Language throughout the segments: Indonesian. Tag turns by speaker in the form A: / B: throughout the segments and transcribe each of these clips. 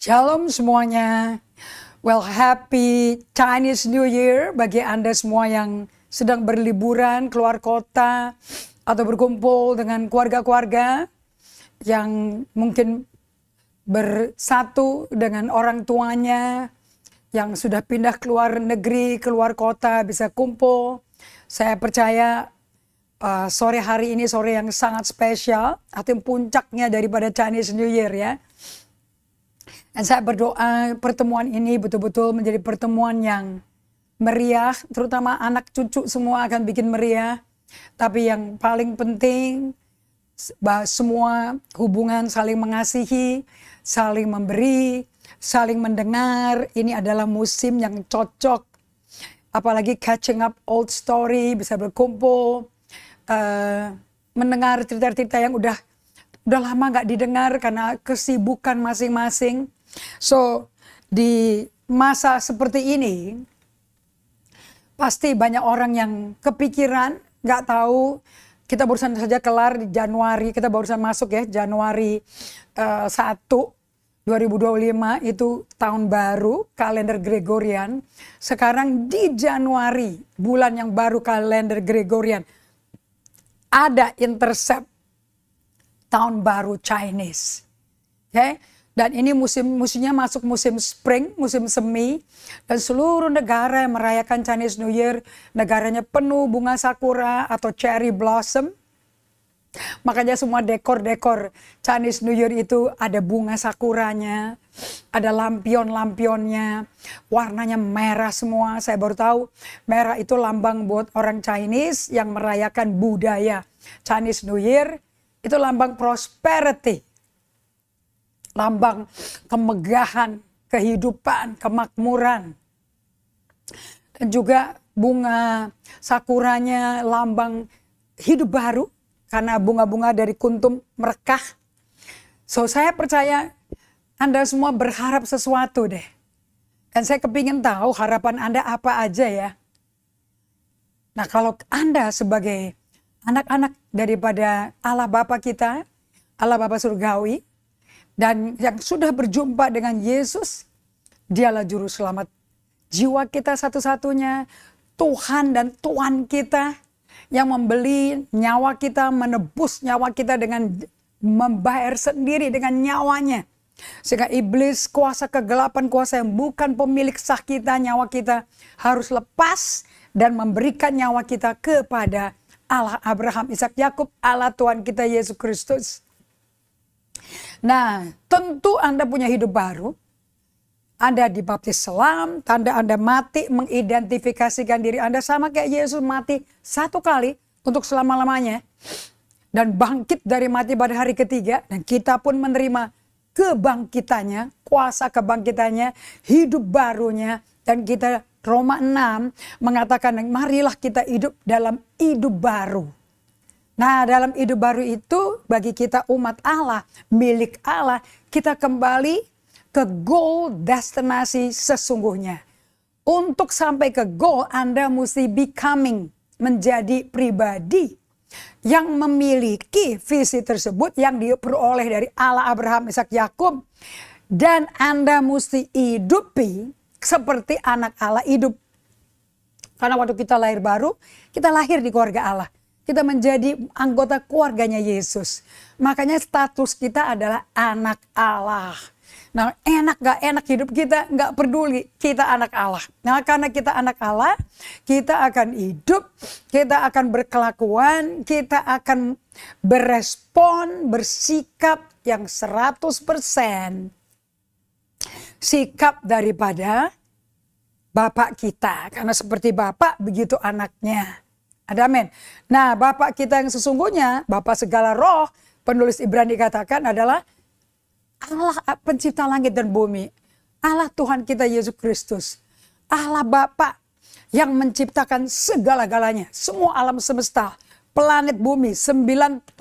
A: Shalom semuanya. Well, happy Chinese New Year bagi Anda semua yang sedang berliburan keluar kota atau berkumpul dengan keluarga-keluarga yang mungkin bersatu dengan orang tuanya yang sudah pindah keluar negeri, keluar kota, bisa kumpul. Saya percaya sore hari ini sore yang sangat spesial, atau puncaknya daripada Chinese New Year ya. Dan saya berdoa pertemuan ini betul-betul menjadi pertemuan yang meriah, terutama anak cucu semua akan bikin meriah. Tapi yang paling penting, semua hubungan saling mengasihi, saling memberi, saling mendengar. Ini adalah musim yang cocok. Apalagi catching up old story, bisa berkumpul, mendengar cerita-cerita yang udah lama gak didengar karena kesibukan masing-masing. So, di masa seperti ini, pasti banyak orang yang kepikiran, gak tahu. Kita barusan saja kelar di Januari, kita barusan masuk ya, Januari 1, 2025 itu tahun baru, kalender Gregorian. Sekarang di Januari, bulan yang baru kalender Gregorian, ada intercept tahun baru Chinese. Okay? Dan ini musimnya masuk musim spring, musim semi. Dan seluruh negara yang merayakan Chinese New Year, negaranya penuh bunga sakura atau cherry blossom. Makanya semua dekor-dekor Chinese New Year itu ada bunga sakuranya, ada lampion-lampionnya, warnanya merah semua. Saya baru tahu merah itu lambang buat orang Chinese yang merayakan budaya Chinese New Year. Itu lambang prosperity. Lambang kemegahan, kehidupan, kemakmuran. Dan juga bunga sakuranya lambang hidup baru. Karena bunga-bunga dari kuntum merekah. So saya percaya Anda semua berharap sesuatu deh. Dan saya kepingin tahu harapan Anda apa aja ya. Nah kalau Anda sebagai anak-anak daripada Allah Bapa kita, Allah Bapa Surgawi, dan yang sudah berjumpa dengan Yesus, dialah juru selamat jiwa kita satu-satunya, Tuhan dan Tuan kita yang membeli nyawa kita, menebus nyawa kita dengan membayar sendiri dengan nyawanya. Sehingga iblis, kuasa kegelapan, kuasa yang bukan pemilik sah kita, nyawa kita harus lepas dan memberikan nyawa kita kepada Allah Abraham, Ishak, Yakub, Allah Tuhan kita Yesus Kristus. Nah, tentu Anda punya hidup baru. Anda dibaptis selam, tanda Anda mati mengidentifikasikan diri Anda sama kayak Yesus mati satu kali untuk selama-lamanya. Dan bangkit dari mati pada hari ketiga. Dan kita pun menerima kebangkitannya, kuasa kebangkitannya, hidup barunya. Dan kita Roma 6 mengatakan marilah kita hidup dalam hidup baru. Nah dalam hidup baru itu bagi kita umat Allah, milik Allah, kita kembali ke goal destinasi sesungguhnya. Untuk sampai ke goal Anda mesti becoming, menjadi pribadi yang memiliki visi tersebut yang diperoleh dari Allah Abraham, Ishak, Yakub. Dan Anda mesti hidupi seperti anak Allah hidup. Karena waktu kita lahir baru, kita lahir di keluarga Allah. Kita menjadi anggota keluarganya Yesus. Makanya status kita adalah anak Allah. Nah enak gak enak hidup kita gak peduli. Kita anak Allah. Nah karena kita anak Allah, kita akan hidup, kita akan berkelakuan, kita akan berespon, bersikap yang 100% sikap daripada Bapak kita. Karena seperti Bapak begitu anaknya. Ada amin. Nah Bapak kita yang sesungguhnya, Bapak segala roh, penulis Ibrani katakan adalah Allah pencipta langit dan bumi. Allah Tuhan kita Yesus Kristus. Allah Bapa yang menciptakan segala-galanya. Semua alam semesta, planet bumi, 9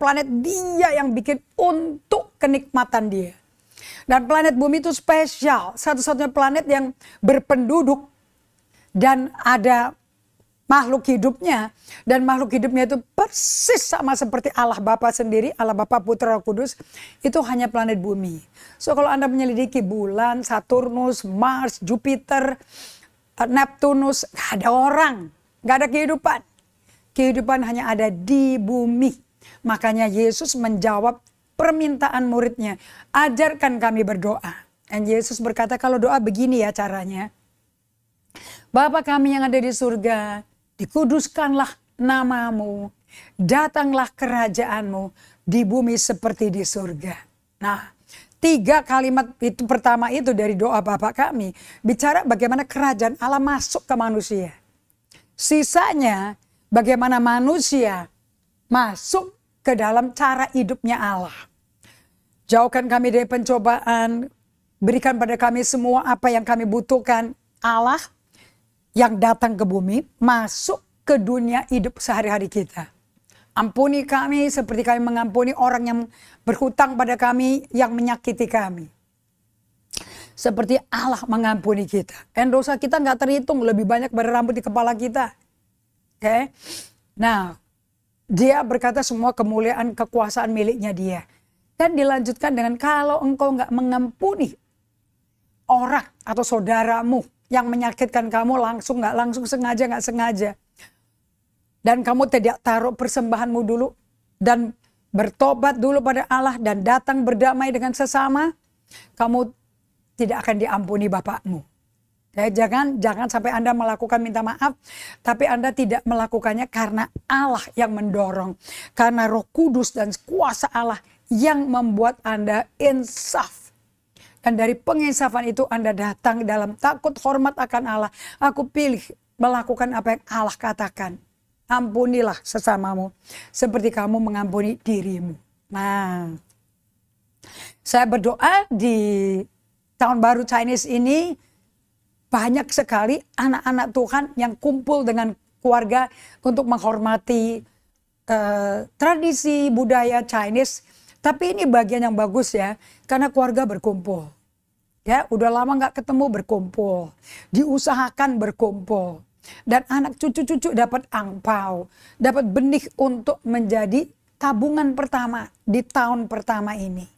A: planet dia yang bikin untuk kenikmatan dia. Dan planet bumi itu spesial. Satu-satunya planet yang berpenduduk dan ada makhluk hidupnya. Dan makhluk hidupnya itu persis sama seperti Allah Bapa sendiri, Allah Bapa, Putra, Roh Kudus. Itu hanya planet bumi. So kalau Anda menyelidiki bulan, Saturnus, Mars, Jupiter, Neptunus, gak ada orang, gak ada kehidupan. Kehidupan hanya ada di bumi. Makanya Yesus menjawab permintaan muridnya, ajarkan kami berdoa. Dan Yesus berkata, kalau doa begini ya caranya. Bapa kami yang ada di surga, dikuduskanlah namamu, datanglah kerajaanmu di bumi seperti di surga. Nah, 3 kalimat itu pertama itu dari doa Bapa kami, bicara bagaimana kerajaan Allah masuk ke manusia. Sisanya, bagaimana manusia masuk ke dalam cara hidupnya Allah. Jauhkan kami dari pencobaan, berikan pada kami semua apa yang kami butuhkan. Allah yang datang ke bumi, masuk ke dunia hidup sehari-hari kita. Ampuni kami seperti kami mengampuni orang yang berhutang pada kami, yang menyakiti kami. Seperti Allah mengampuni kita. Dan dosa kita nggak terhitung, lebih banyak pada rambut di kepala kita. Oke? Nah, dia berkata semua kemuliaan, kekuasaan miliknya dia. Dan dilanjutkan dengan kalau engkau nggak mengampuni orang atau saudaramu yang menyakitkan kamu langsung, nggak langsung, sengaja, nggak sengaja. Dan kamu tidak taruh persembahanmu dulu. Dan bertobat dulu pada Allah dan datang berdamai dengan sesama. Kamu tidak akan diampuni Bapakmu. Ya, jangan sampai Anda melakukan minta maaf. Tapi Anda tidak melakukannya karena Allah yang mendorong. Karena Roh Kudus dan kuasa Allah yang membuat Anda insaf. Dan dari penginsafan itu Anda datang dalam takut hormat akan Allah. Aku pilih melakukan apa yang Allah katakan. Ampunilah sesamamu seperti kamu mengampuni dirimu. Nah, saya berdoa di tahun baru Chinese ini banyak sekali anak-anak Tuhan yang kumpul dengan keluarga untuk menghormati tradisi budaya Chinese. Tapi ini bagian yang bagus ya, karena keluarga berkumpul. Ya, udah lama nggak ketemu berkumpul, diusahakan berkumpul. Dan anak cucu-cucu dapat angpau, dapat benih untuk menjadi tabungan pertama di tahun pertama ini.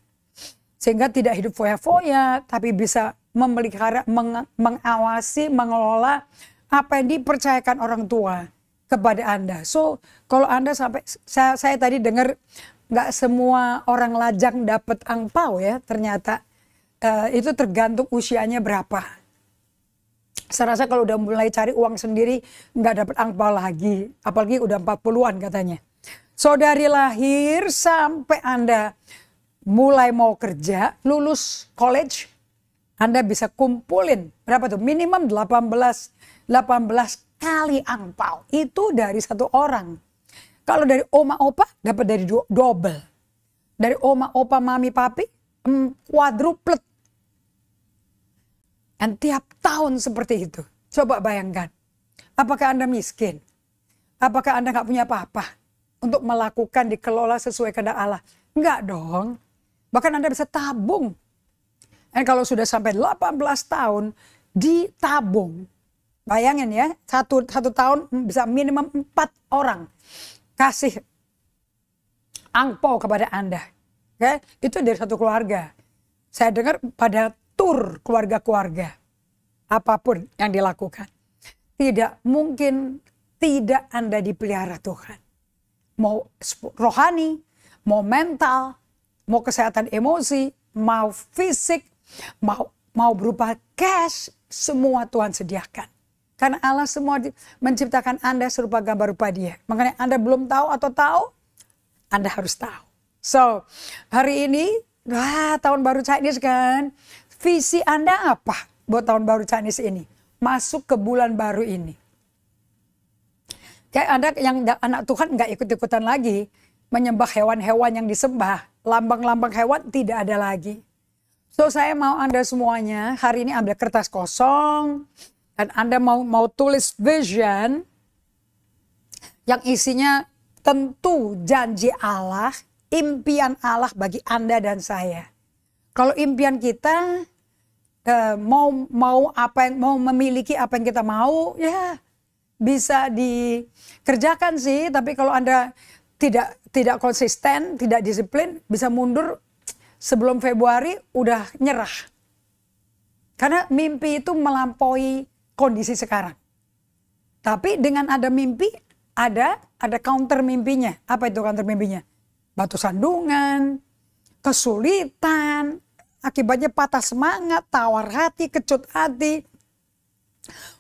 A: Sehingga tidak hidup foya-foya, tapi bisa memelihara, mengawasi, mengelola apa yang dipercayakan orang tua kepada Anda. So, kalau Anda sampai, saya tadi dengar, nggak semua orang lajang dapat angpau ya ternyata. Itu tergantung usianya berapa. Saya rasa kalau udah mulai cari uang sendiri nggak dapat angpau lagi. Apalagi udah 40-an katanya. So dari lahir sampai Anda mulai mau kerja, lulus college, Anda bisa kumpulin berapa tuh? Minimum 18 kali angpau. Itu dari satu orang. Kalau dari oma opa dapat dari double. Dari oma opa mami papi quadruplet. Dan tiap tahun seperti itu. Coba bayangkan. Apakah Anda miskin? Apakah Anda nggak punya apa-apa untuk melakukan dikelola sesuai kehendak Allah? Enggak dong. Bahkan Anda bisa tabung. Dan kalau sudah sampai 18 tahun ditabung. Bayangin ya, satu tahun bisa minimum 4 orang kasih angpau kepada Anda. Oke? Itu dari satu keluarga. Saya dengar pada tur keluarga-keluarga. Apapun yang dilakukan. Tidak mungkin tidak Anda dipelihara Tuhan. Mau rohani, mau mental, mau kesehatan emosi, mau fisik, mau berupa cash, semua Tuhan sediakan. Karena Allah semua menciptakan Anda serupa gambar rupa Dia. Makanya Anda belum tahu atau tahu, Anda harus tahu. So, hari ini, tahun baru Chinese kan. Visi Anda apa buat tahun baru Chinese ini? Masuk ke bulan baru ini. Kayak Anda yang anak Tuhan nggak ikut-ikutan lagi. Menyembah hewan-hewan yang disembah. Lambang-lambang hewan tidak ada lagi. So, saya mau Anda semuanya hari ini ambil kertas kosong. Dan Anda mau tulis vision yang isinya tentu janji Allah, impian Allah bagi Anda dan saya. Kalau impian kita mau memiliki apa yang kita mau, ya bisa dikerjakan sih, tapi kalau Anda tidak konsisten, tidak disiplin, bisa mundur sebelum Februari udah nyerah. Karena mimpi itu melampaui kondisi sekarang. Tapi dengan ada mimpi, ada counter mimpinya. Apa itu counter mimpinya? Batu sandungan, kesulitan, akibatnya patah semangat, tawar hati, kecut hati.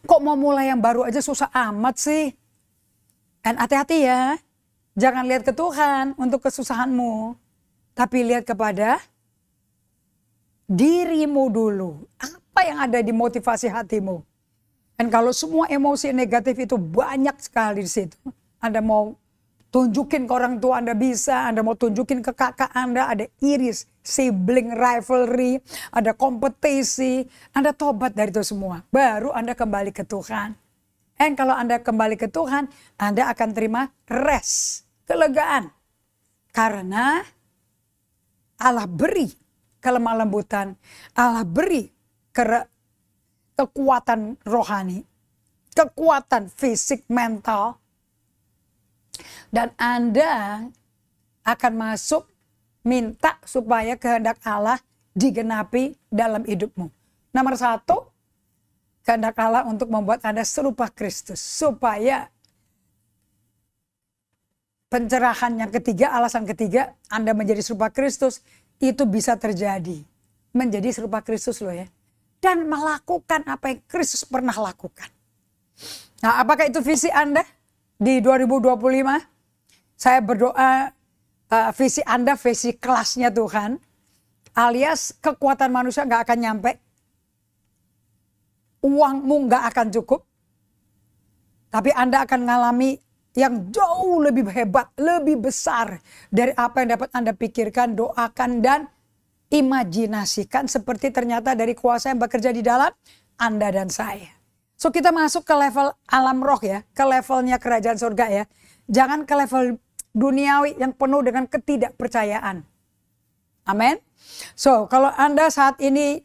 A: Kok mau mulai yang baru aja susah amat sih? Dan hati-hati ya, jangan lihat ke Tuhan untuk kesusahanmu. Tapi lihat kepada dirimu dulu. Apa yang ada di motivasi hatimu? Dan kalau semua emosi negatif itu banyak sekali di situ. Anda mau tunjukin ke orang tua Anda bisa, Anda mau tunjukin ke kakak Anda, ada iris, sibling rivalry, ada kompetisi. Anda tobat dari itu semua. Baru Anda kembali ke Tuhan. Dan kalau Anda kembali ke Tuhan, Anda akan terima rest, kelegaan. Karena Allah beri kelemah lembutan, Allah beri kekuatan rohani, kekuatan fisik, mental. Dan Anda akan masuk minta supaya kehendak Allah digenapi dalam hidupmu. Nomor 1, kehendak Allah untuk membuat Anda serupa Kristus. Supaya pencerahan yang ketiga, alasan ketiga, Anda menjadi serupa Kristus, itu bisa terjadi. Menjadi serupa Kristus loh ya. Dan melakukan apa yang Kristus pernah lakukan. Nah, apakah itu visi Anda di 2025? Saya berdoa visi Anda, visi kelasnya Tuhan. Alias kekuatan manusia gak akan nyampe. Uangmu gak akan cukup. Tapi Anda akan mengalami yang jauh lebih hebat, lebih besar dari apa yang dapat Anda pikirkan, doakan, dan imajinasikan. Seperti ternyata dari kuasa yang bekerja di dalam Anda dan saya. So kita masuk ke level alam roh ya, ke levelnya kerajaan surga ya. Jangan ke level duniawi yang penuh dengan ketidakpercayaan. Amin. So kalau Anda saat ini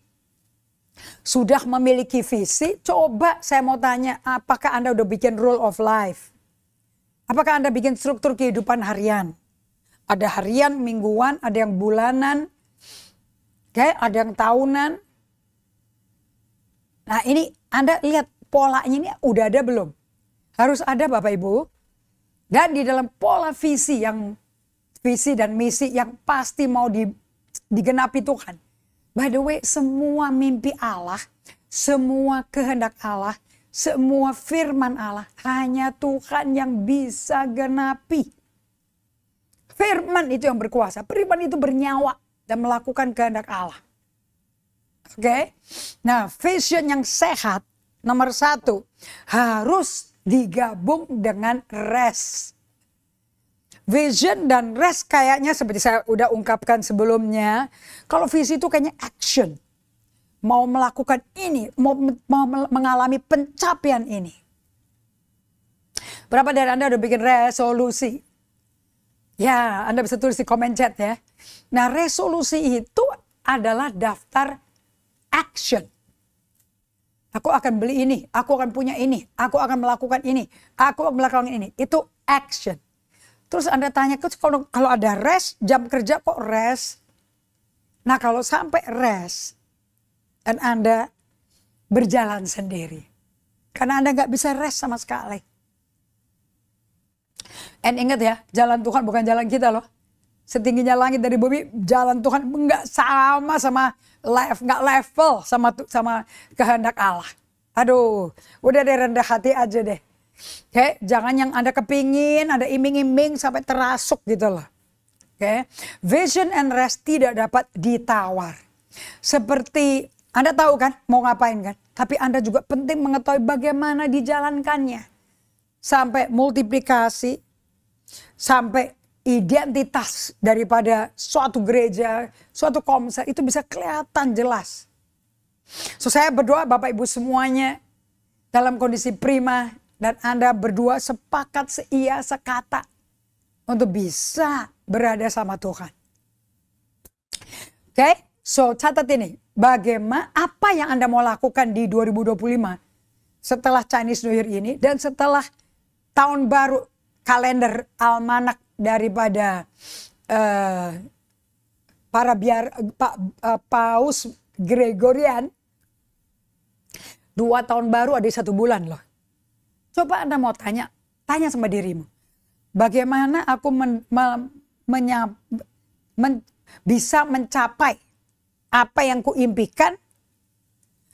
A: sudah memiliki visi, coba saya mau tanya, apakah Anda udah bikin rule of life? Apakah Anda bikin struktur kehidupan harian? Ada harian, mingguan, ada yang bulanan, ada yang tahunan. Nah ini Anda lihat polanya ini udah ada belum? Harus ada Bapak Ibu. Dan di dalam pola visi dan misi yang pasti mau digenapi Tuhan. By the way, semua mimpi Allah, semua kehendak Allah, semua firman Allah, hanya Tuhan yang bisa genapi. Firman itu yang berkuasa, firman itu bernyawa dan melakukan kehendak Allah. Oke? Nah, vision yang sehat, nomor 1, harus digabung dengan rest. Vision dan rest kayaknya seperti saya udah ungkapkan sebelumnya. Kalau visi itu kayaknya action. Mau melakukan ini, mau mengalami pencapaian ini. Berapa dari Anda udah bikin resolusi? Ya, Anda bisa tulis di komen chat ya. Nah, resolusi itu adalah daftar action. Aku akan beli ini, aku akan punya ini, aku akan melakukan ini, aku akan melakukan ini. Itu action. Terus Anda tanya, kalau ada rest, jam kerja kok rest? Nah kalau sampai rest, dan Anda berjalan sendiri. Karena Anda gak bisa rest sama sekali. And ingat ya, jalan Tuhan bukan jalan kita loh. Setingginya langit dari bumi, jalan Tuhan nggak sama nggak level sama kehendak Allah. Aduh, udah deh rendah hati aja deh. Oke, jangan yang Anda kepingin, ada iming-iming sampai terasuk gitu loh. Oke, vision and rest tidak dapat ditawar. Seperti Anda tahu kan mau ngapain kan, tapi Anda juga penting mengetahui bagaimana dijalankannya. Sampai multiplikasi, sampai identitas daripada suatu gereja, suatu komsel itu bisa kelihatan jelas. So saya berdoa Bapak Ibu semuanya dalam kondisi prima dan Anda berdua sepakat seia sekata untuk bisa berada sama Tuhan. Oke, so catat ini. Bagaimana apa yang Anda mau lakukan di 2025 setelah Chinese New Year ini dan setelah tahun baru kalender almanak daripada Paus Gregorian, 2 tahun baru ada 1 bulan loh. Coba Anda mau tanya sama dirimu, bagaimana aku bisa mencapai apa yang kuimpikan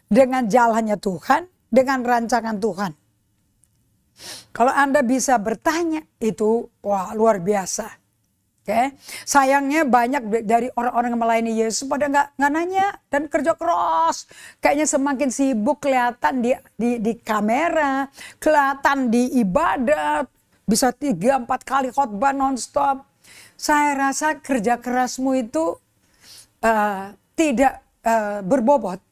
A: dengan jalannya Tuhan, dengan rancangan Tuhan. Kalau Anda bisa bertanya, itu wah luar biasa. Oke, sayangnya banyak dari orang-orang yang melayani Yesus pada nggak nanya dan kerja keras. Kayaknya semakin sibuk kelihatan di kamera, kelihatan di ibadah, bisa 3-4 kali khotbah nonstop. Saya rasa kerja kerasmu itu tidak berbobot.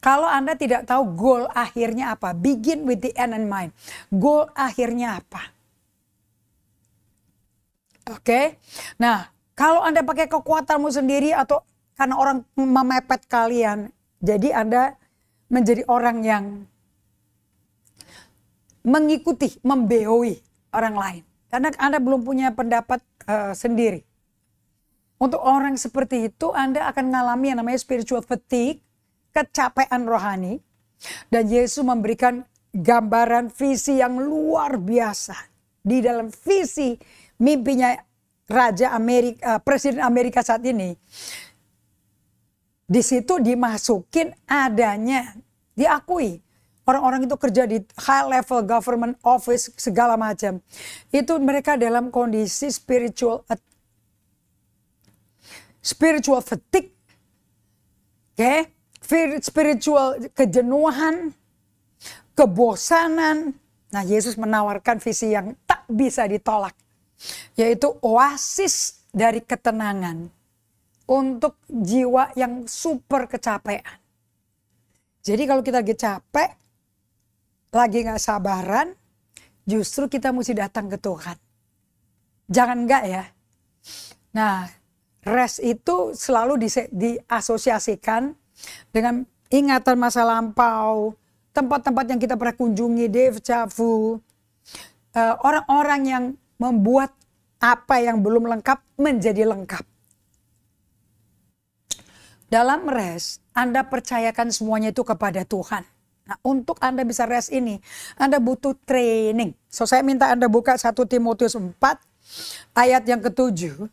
A: Kalau Anda tidak tahu goal akhirnya apa, begin with the end in mind. Goal akhirnya apa? Oke, nah kalau Anda pakai kekuatanmu sendiri atau karena orang memepet kalian, jadi Anda menjadi orang yang mengikuti, membeoi orang lain. Karena Anda belum punya pendapat sendiri. Untuk orang seperti itu Anda akan mengalami yang namanya spiritual fatigue, kecapean rohani. Dan Yesus memberikan gambaran visi yang luar biasa. Di dalam visi mimpinya Presiden Amerika saat ini, di situ dimasukin adanya, diakui orang-orang itu kerja di high level government office segala macam, itu mereka dalam kondisi spiritual fatigue, spiritual kejenuhan, kebosanan. Nah, Yesus menawarkan visi yang tak bisa ditolak, yaitu oasis dari ketenangan untuk jiwa yang super kecapean. Jadi kalau kita lagi capek, lagi gak sabaran, justru kita mesti datang ke Tuhan. Jangan enggak ya. Nah, rest itu selalu diasosiasikan dengan ingatan masa lampau, tempat-tempat yang kita pernah kunjungi, deja vu, orang-orang yang membuat apa yang belum lengkap menjadi lengkap. Dalam rest, Anda percayakan semuanya itu kepada Tuhan. Nah, untuk Anda bisa rest ini, Anda butuh training. So, saya minta Anda buka 1 Timotius 4, ayat yang ke-7.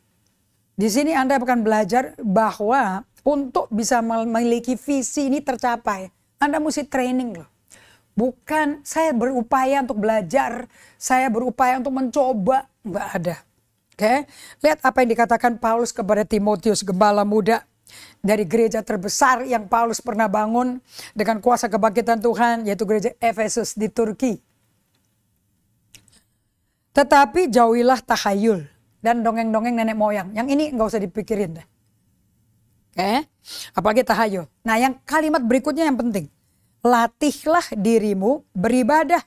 A: Di sini Anda akan belajar bahwa untuk bisa memiliki visi ini tercapai, Anda mesti training loh. Bukan saya berupaya untuk belajar, saya berupaya untuk mencoba, nggak ada. Oke, lihat apa yang dikatakan Paulus kepada Timotius, gembala muda dari gereja terbesar yang Paulus pernah bangun dengan kuasa kebangkitan Tuhan, yaitu gereja Efesus di Turki. Tetapi jauhilah tahayul dan dongeng-dongeng nenek moyang. Yang ini nggak usah dipikirin deh. Oke, apalagi tahayul. Nah, yang kalimat berikutnya yang penting. Latihlah dirimu beribadah.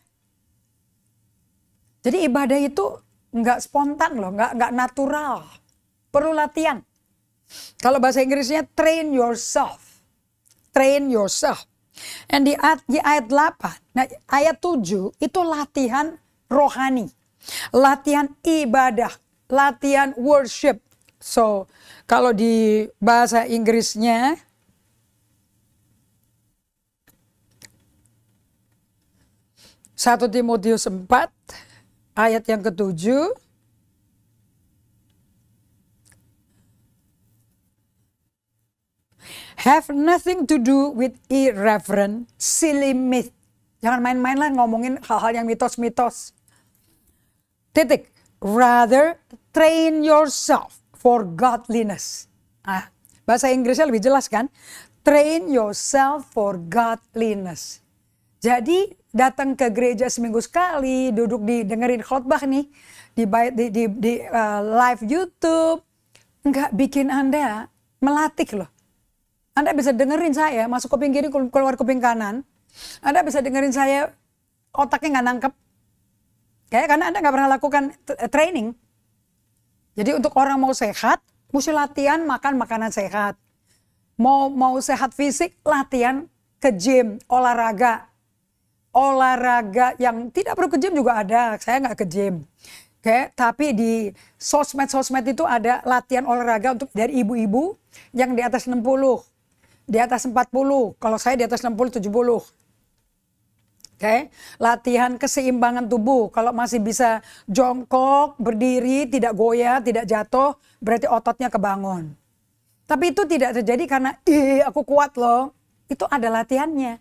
A: Jadi ibadah itu nggak spontan loh, nggak natural. Perlu latihan. Kalau bahasa Inggrisnya train yourself. Train yourself. Dan di ayat 8, nah ayat 7 itu latihan rohani. Latihan ibadah. Latihan worship. So, kalau di bahasa Inggrisnya 1 Timotius 4 ayat yang ke-7. Have nothing to do with irreverent, silly myth. Jangan main-main lah ngomongin hal-hal yang mitos-mitos. Titik. Rather, train yourself for godliness. Nah, bahasa Inggrisnya lebih jelas kan? Train yourself for godliness. Jadi datang ke gereja seminggu sekali, duduk dengerin khotbah nih, di live YouTube, nggak bikin Anda melatih loh. Anda bisa dengerin saya, masuk kuping kiri, keluar kuping kanan. Anda bisa dengerin saya, otaknya nggak nangkep. Karena Anda nggak pernah lakukan training. Jadi untuk orang mau sehat, mesti latihan makan makanan sehat. Mau sehat fisik, latihan ke gym, olahraga. olahraga yang tidak perlu ke gym juga ada. Saya nggak ke gym. Oke, tapi di sosmed-sosmed itu ada latihan olahraga untuk dari ibu-ibu yang di atas 60, di atas 40. Kalau saya di atas 60, 70. Oke, latihan keseimbangan tubuh. Kalau masih bisa jongkok, berdiri, tidak goyah, tidak jatuh, berarti ototnya kebangun. Tapi itu tidak terjadi karena, aku kuat loh. Itu ada latihannya.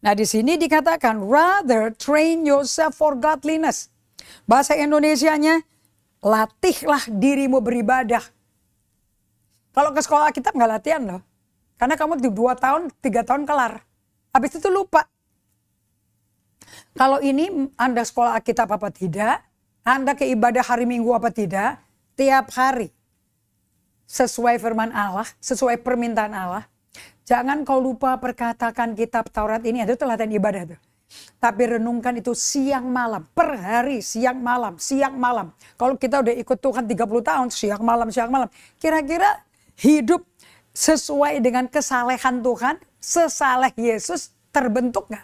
A: Nah di sini dikatakan, rather train yourself for godliness. Bahasa Indonesianya, latihlah dirimu beribadah. Kalau ke sekolah kita nggak latihan loh. Karena kamu di 2 tahun, 3 tahun kelar. Habis itu lupa. Kalau ini Anda sekolah Alkitab apa tidak, Anda ke ibadah hari Minggu apa tidak, tiap hari. Sesuai firman Allah, sesuai permintaan Allah. Jangan kau lupa perkatakan kitab Taurat ini, itu latihan ibadah tuh. Tapi renungkan itu siang malam, per hari siang malam, siang malam. Kalau kita udah ikut Tuhan 30 tahun, siang malam, siang malam. Kira-kira hidup sesuai dengan kesalehan Tuhan, sesaleh Yesus terbentuk gak?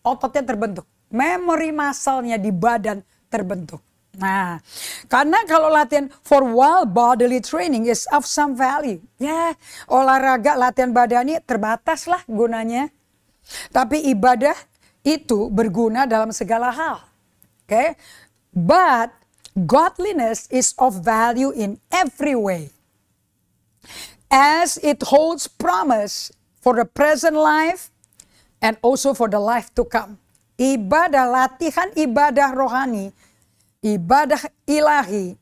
A: Ototnya terbentuk. Memori muscle-nya di badan terbentuk. Nah, karena kalau latihan for while bodily training is of some value. Ya, olahraga latihan badani terbatas lah gunanya. Tapi ibadah itu berguna dalam segala hal. Okay? But godliness is of value in every way. As it holds promise for the present life and also for the life to come. Ibadah, latihan ibadah rohani, ibadah ilahi,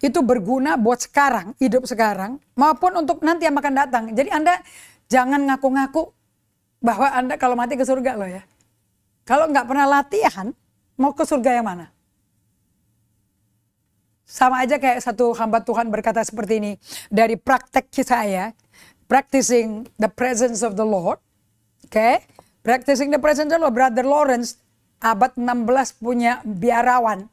A: itu berguna buat sekarang, hidup sekarang, maupun untuk nanti yang akan datang. Jadi Anda jangan ngaku-ngaku bahwa Anda kalau mati ke surga loh ya. Kalau nggak pernah latihan, mau ke surga yang mana? Sama aja kayak satu hamba Tuhan berkata seperti ini. Dari praktek saya, practicing the presence of the Lord. Oke, practicing the presence of the Lord. Brother Lawrence, abad 16 punya biarawan.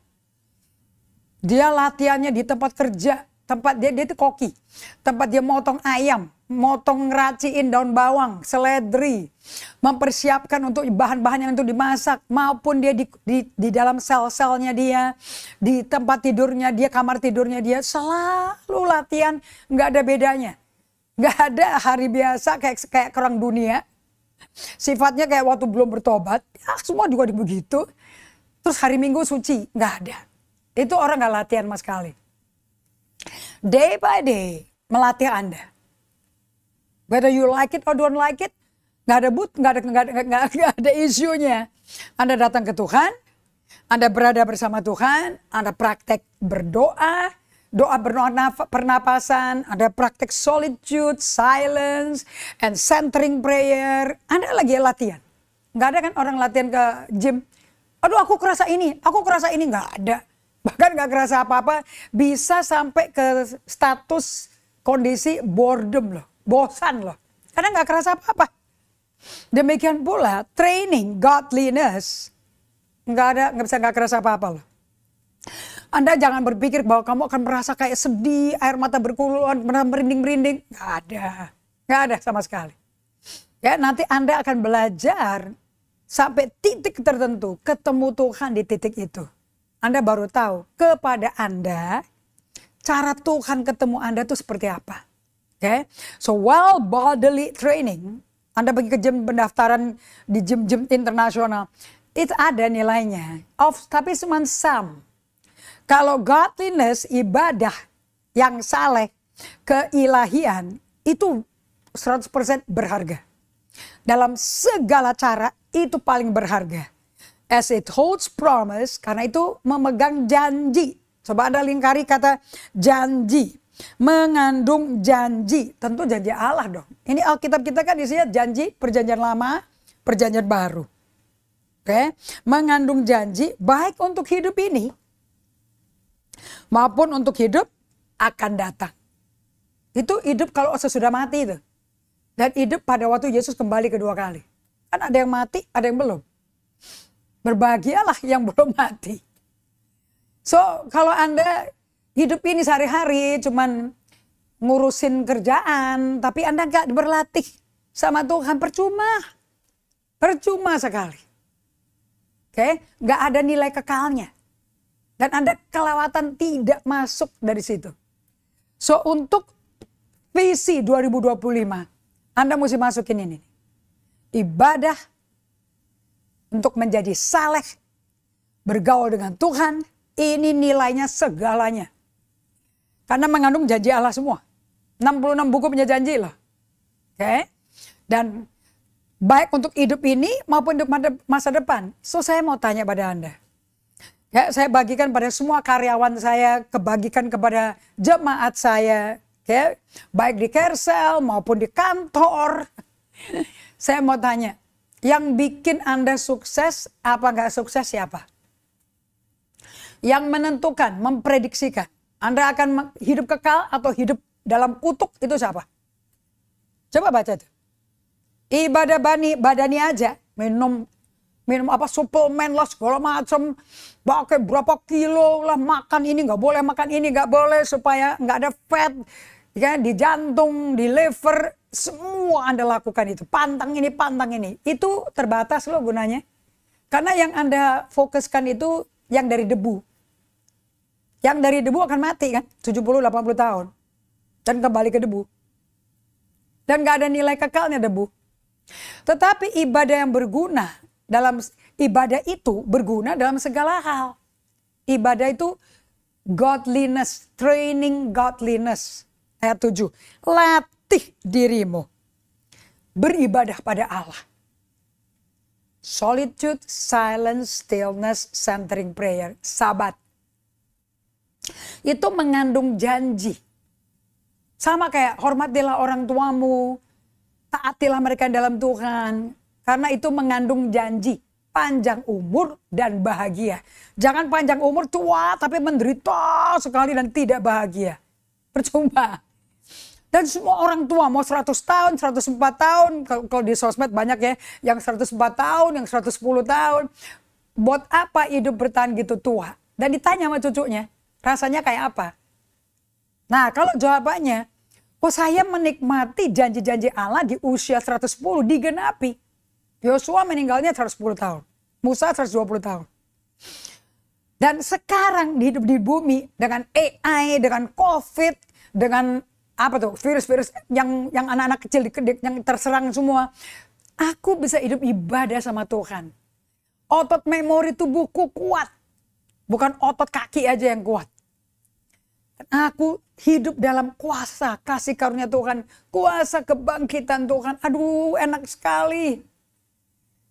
A: Dia latihannya di tempat kerja. Tempat dia itu koki. Tempat dia motong ayam. Motong ngeraciin daun bawang, seledri, mempersiapkan untuk bahan-bahan yang untuk dimasak, maupun dia di dalam sel-selnya dia, di tempat tidurnya dia, kamar tidurnya dia, selalu latihan, nggak ada bedanya, nggak ada hari biasa kayak orang dunia, sifatnya kayak waktu belum bertobat, ya semua juga begitu, terus hari Minggu suci, nggak ada, itu orang nggak latihan sama sekali. Day by day melatih Anda. Whether you like it or don't like it, nggak ada isunya. Anda datang ke Tuhan, Anda berada bersama Tuhan, Anda praktek berdoa, doa pernapasan, Anda praktek solitude, silence, and centering prayer. Anda lagi latihan. Nggak ada kan orang latihan ke gym. Aduh aku kerasa ini, nggak ada. Bahkan nggak kerasa apa-apa, bisa sampai ke status kondisi boredom loh. Bosan loh, karena nggak kerasa apa-apa. Demikian pula training godliness nggak kerasa apa-apa loh. Anda jangan berpikir bahwa kamu akan merasa kayak sedih, air mata berkuluan, merinding-merinding. Nggak ada sama sekali. Ya nanti Anda akan belajar sampai titik tertentu, ketemu Tuhan di titik itu. Anda baru tahu kepada Anda cara Tuhan ketemu Anda itu seperti apa. Okay. So while bodily training, Anda pergi ke gym pendaftaran di gym-gym internasional, itu ada nilainya. Tapi cuma some. Kalau godliness, ibadah yang saleh, keilahian, itu 100% berharga. Dalam segala cara, itu paling berharga. As it holds promise, karena itu memegang janji. Coba Anda lingkari kata janji. Mengandung janji, tentu janji Allah dong. Ini Alkitab kita kan isinya janji perjanjian lama, perjanjian baru. Oke, mengandung janji baik untuk hidup ini maupun untuk hidup akan datang. Itu hidup kalau sesudah mati itu. Dan hidup pada waktu Yesus kembali kedua kali. Kan ada yang mati, ada yang belum. Berbahagialah yang belum mati. So, kalau Anda hidup ini sehari-hari cuman ngurusin kerjaan, tapi Anda nggak berlatih sama Tuhan, percuma. Percuma sekali. Oke, nggak ada nilai kekalnya. Dan Anda kelewatan tidak masuk dari situ. So untuk visi 2025, Anda mesti masukin ini. Ibadah untuk menjadi saleh, bergaul dengan Tuhan, ini nilainya segalanya. Karena mengandung janji Allah semua. 66 buku punya janji loh. Oke. Dan baik untuk hidup ini maupun untuk masa depan. So saya mau tanya pada Anda. Ya, saya bagikan pada semua karyawan saya, kebagikan kepada jemaat saya. Ya, baik di Kersel maupun di kantor. Saya mau tanya, yang bikin Anda sukses apa nggak sukses siapa? Yang menentukan, memprediksikan Anda akan hidup kekal atau hidup dalam kutuk itu siapa? Coba baca tuh. Ibadah badani aja, minum apa suplemen lah segala macam, pakai berapa kilo lah, makan ini nggak boleh, makan ini nggak boleh supaya nggak ada fat, ya, di jantung, di liver, semua Anda lakukan itu. Pantang ini, itu terbatas loh gunanya. Karena yang Anda fokuskan itu yang dari debu. Yang dari debu akan mati kan, 70-80 tahun. Dan kembali ke debu. Dan gak ada nilai kekalnya debu. Tetapi ibadah yang berguna, ibadah itu berguna dalam segala hal. Ibadah itu godliness, training godliness. Ayat 7. Latih dirimu beribadah pada Allah. Solitude, silence, stillness, centering prayer. Sabat. Itu mengandung janji. Sama kayak hormatilah orang tuamu, taatilah mereka dalam Tuhan. Karena itu mengandung janji, panjang umur dan bahagia. Jangan panjang umur tua tapi menderita sekali dan tidak bahagia. Percuma. Dan semua orang tua mau 100 tahun, 104 tahun. Kalau di sosmed banyak ya, yang 104 tahun, yang 110 tahun. Buat apa hidup bertahan gitu tua? Dan ditanya sama cucunya, rasanya kayak apa? Nah kalau jawabannya, oh saya menikmati janji-janji Allah di usia 110 digenapi. Yosua meninggalnya 110 tahun. Musa 120 tahun. Dan sekarang hidup di bumi dengan AI, dengan COVID, dengan apa tuh virus-virus yang anak-anak kecil yang terserang semua. Aku bisa hidup ibadah sama Tuhan. Otot memori tubuhku kuat. Bukan otot kaki aja yang kuat. Aku hidup dalam kuasa kasih karunia Tuhan. Kuasa kebangkitan Tuhan. Aduh enak sekali.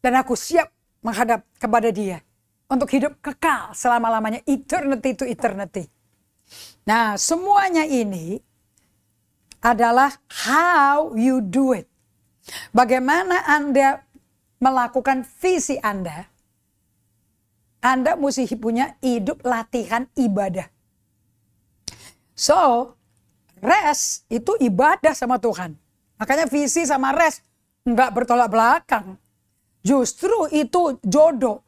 A: Dan aku siap menghadap kepada Dia. Untuk hidup kekal selama-lamanya. Eternity to eternity. Nah semuanya ini adalah how you do it. Bagaimana Anda melakukan visi Anda. Anda mesti punya hidup latihan ibadah. So, rest itu ibadah sama Tuhan. Makanya visi sama rest nggak bertolak belakang. Justru itu jodoh.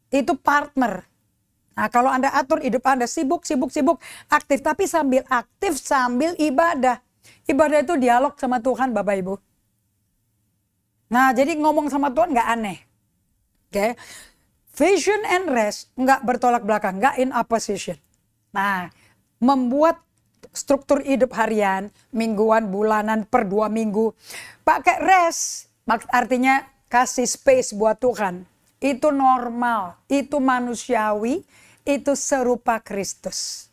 A: Itu partner. Nah kalau Anda atur hidup Anda sibuk, aktif. Tapi sambil aktif, sambil ibadah. Ibadah itu dialog sama Tuhan Bapak Ibu. Nah jadi ngomong sama Tuhan nggak aneh. Oke. Vision and rest nggak bertolak belakang. Nggak in opposition. Nah membuat struktur hidup harian, mingguan, bulanan, per 2 minggu. Pakai rest, artinya kasih space buat Tuhan. Itu normal, itu manusiawi, itu serupa Kristus.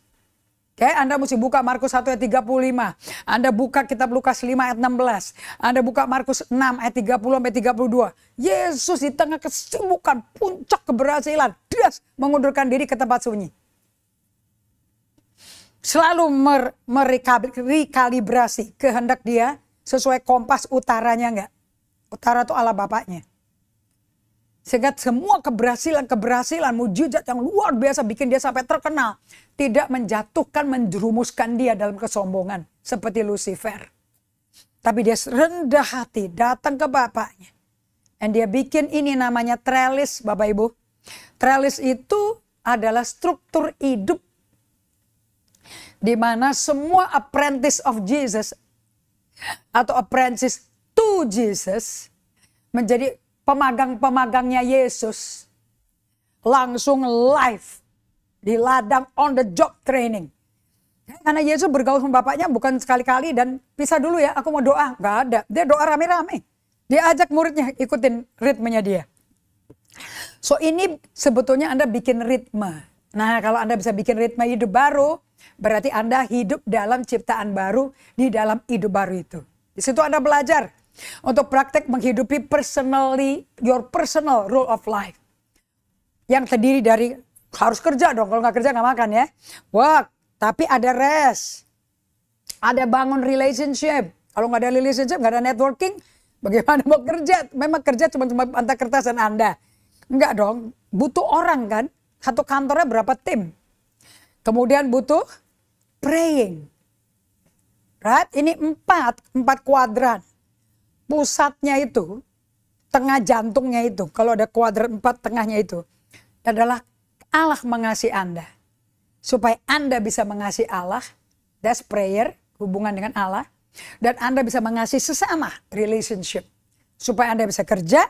A: Oke, Anda mesti buka Markus 1 ayat 35. Anda buka kitab Lukas 5 ayat 16. Anda buka Markus 6 ayat 30 sampai 32. Yesus di tengah kesibukan, puncak keberhasilan, dia mengundurkan diri ke tempat sunyi. Selalu merekalibrasi kehendak Dia sesuai kompas utaranya enggak. Utara itu Allah Bapaknya. Sehingga semua keberhasilan, mujizat yang luar biasa bikin dia sampai terkenal. Tidak menjatuhkan, menjerumuskan dia dalam kesombongan. Seperti Lucifer. Tapi dia rendah hati, datang ke Bapaknya. Dan dia bikin ini namanya trellis Bapak Ibu. Trellis itu adalah struktur hidup. Di mana semua apprentice of Jesus atau apprentice to Jesus menjadi pemagang-pemagangnya Yesus. langsung live di ladang on the job training. Karena Yesus bergaul sama bapaknya bukan sekali-kali dan pisah dulu ya, aku mau doa. Gak ada, dia doa rame-rame. Dia ajak muridnya ikutin ritmenya dia. So ini sebetulnya Anda bikin ritme. Nah kalau Anda bisa bikin ritme hidup baru, berarti Anda hidup dalam ciptaan baru di dalam hidup baru itu. Di situ Anda belajar untuk praktek menghidupi your personal rule of life. Yang terdiri dari harus kerja dong, kalau nggak kerja nggak makan ya. Wah, tapi ada rest. Ada bangun relationship. Kalau nggak ada relationship, nggak ada networking, bagaimana mau kerja? Memang kerja cuma antar kertas dan Anda. Enggak dong, butuh orang kan. Satu kantornya berapa tim. Kemudian butuh praying. Right? Ini empat kuadran. Pusatnya itu, tengah jantungnya itu, kalau ada kuadran 4 tengahnya itu, adalah Allah mengasihi Anda. Supaya Anda bisa mengasihi Allah, that's prayer, hubungan dengan Allah. Dan Anda bisa mengasihi sesama, relationship. Supaya Anda bisa kerja,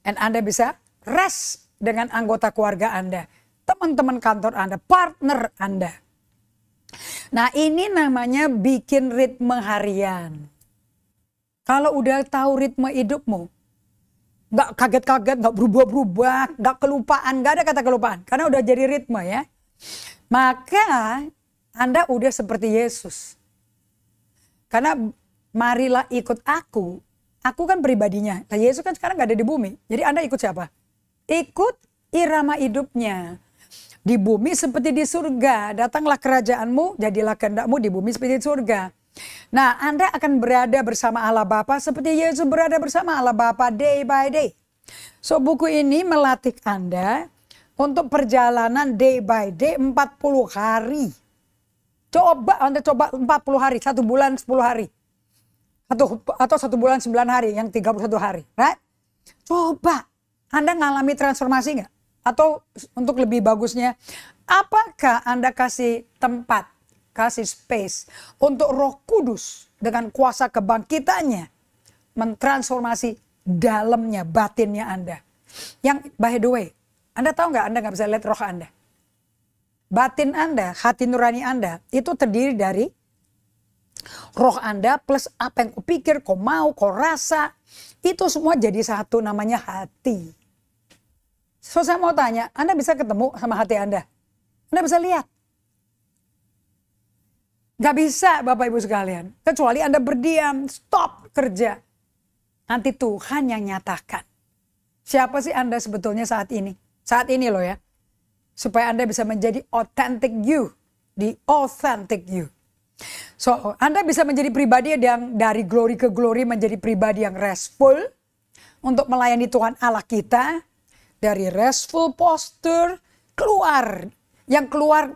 A: dan Anda bisa rest dengan anggota keluarga Anda. Teman-teman kantor Anda, partner Anda. Nah ini namanya bikin ritme harian. Kalau udah tahu ritme hidupmu, gak kaget-kaget, gak berubah-berubah, gak kelupaan, gak ada kata kelupaan. Karena udah jadi ritme ya. Maka Anda udah seperti Yesus. Karena marilah ikut aku kan pribadinya. Nah Yesus kan sekarang gak ada di bumi. Jadi Anda ikut siapa? Ikut irama hidupnya. Di bumi seperti di surga. Datanglah kerajaanmu, jadilah kehendakmu di bumi seperti di surga. Nah Anda akan berada bersama Allah Bapa seperti Yesus berada bersama Allah Bapa day by day. So buku ini melatih Anda untuk perjalanan day by day 40 hari. Anda coba 40 hari, 1 bulan 10 hari. Atau 1 bulan 9 hari yang 31 hari. Right? Coba Anda ngalami transformasi nggak? Atau untuk lebih bagusnya, apakah Anda kasih tempat, kasih space untuk Roh Kudus dengan kuasa kebangkitannya mentransformasi dalamnya, batinnya Anda. Yang by the way, Anda tahu nggak Anda nggak bisa lihat roh Anda. Batin Anda, hati nurani Anda itu terdiri dari roh Anda plus apa yang kau pikir, kau mau, kau rasa. Itu semua jadi satu namanya hati. So saya mau tanya, Anda bisa ketemu sama hati Anda? Anda bisa lihat? Gak bisa Bapak Ibu sekalian. Kecuali Anda berdiam, stop kerja. Nanti Tuhan yang nyatakan. Siapa sih Anda sebetulnya saat ini? Saat ini loh ya. Supaya Anda bisa menjadi authentic you. The authentic you. So Anda bisa menjadi pribadi yang dari glory ke glory menjadi pribadi yang restful. Untuk melayani Tuhan Allah kita. Dari restful posture keluar. Yang keluar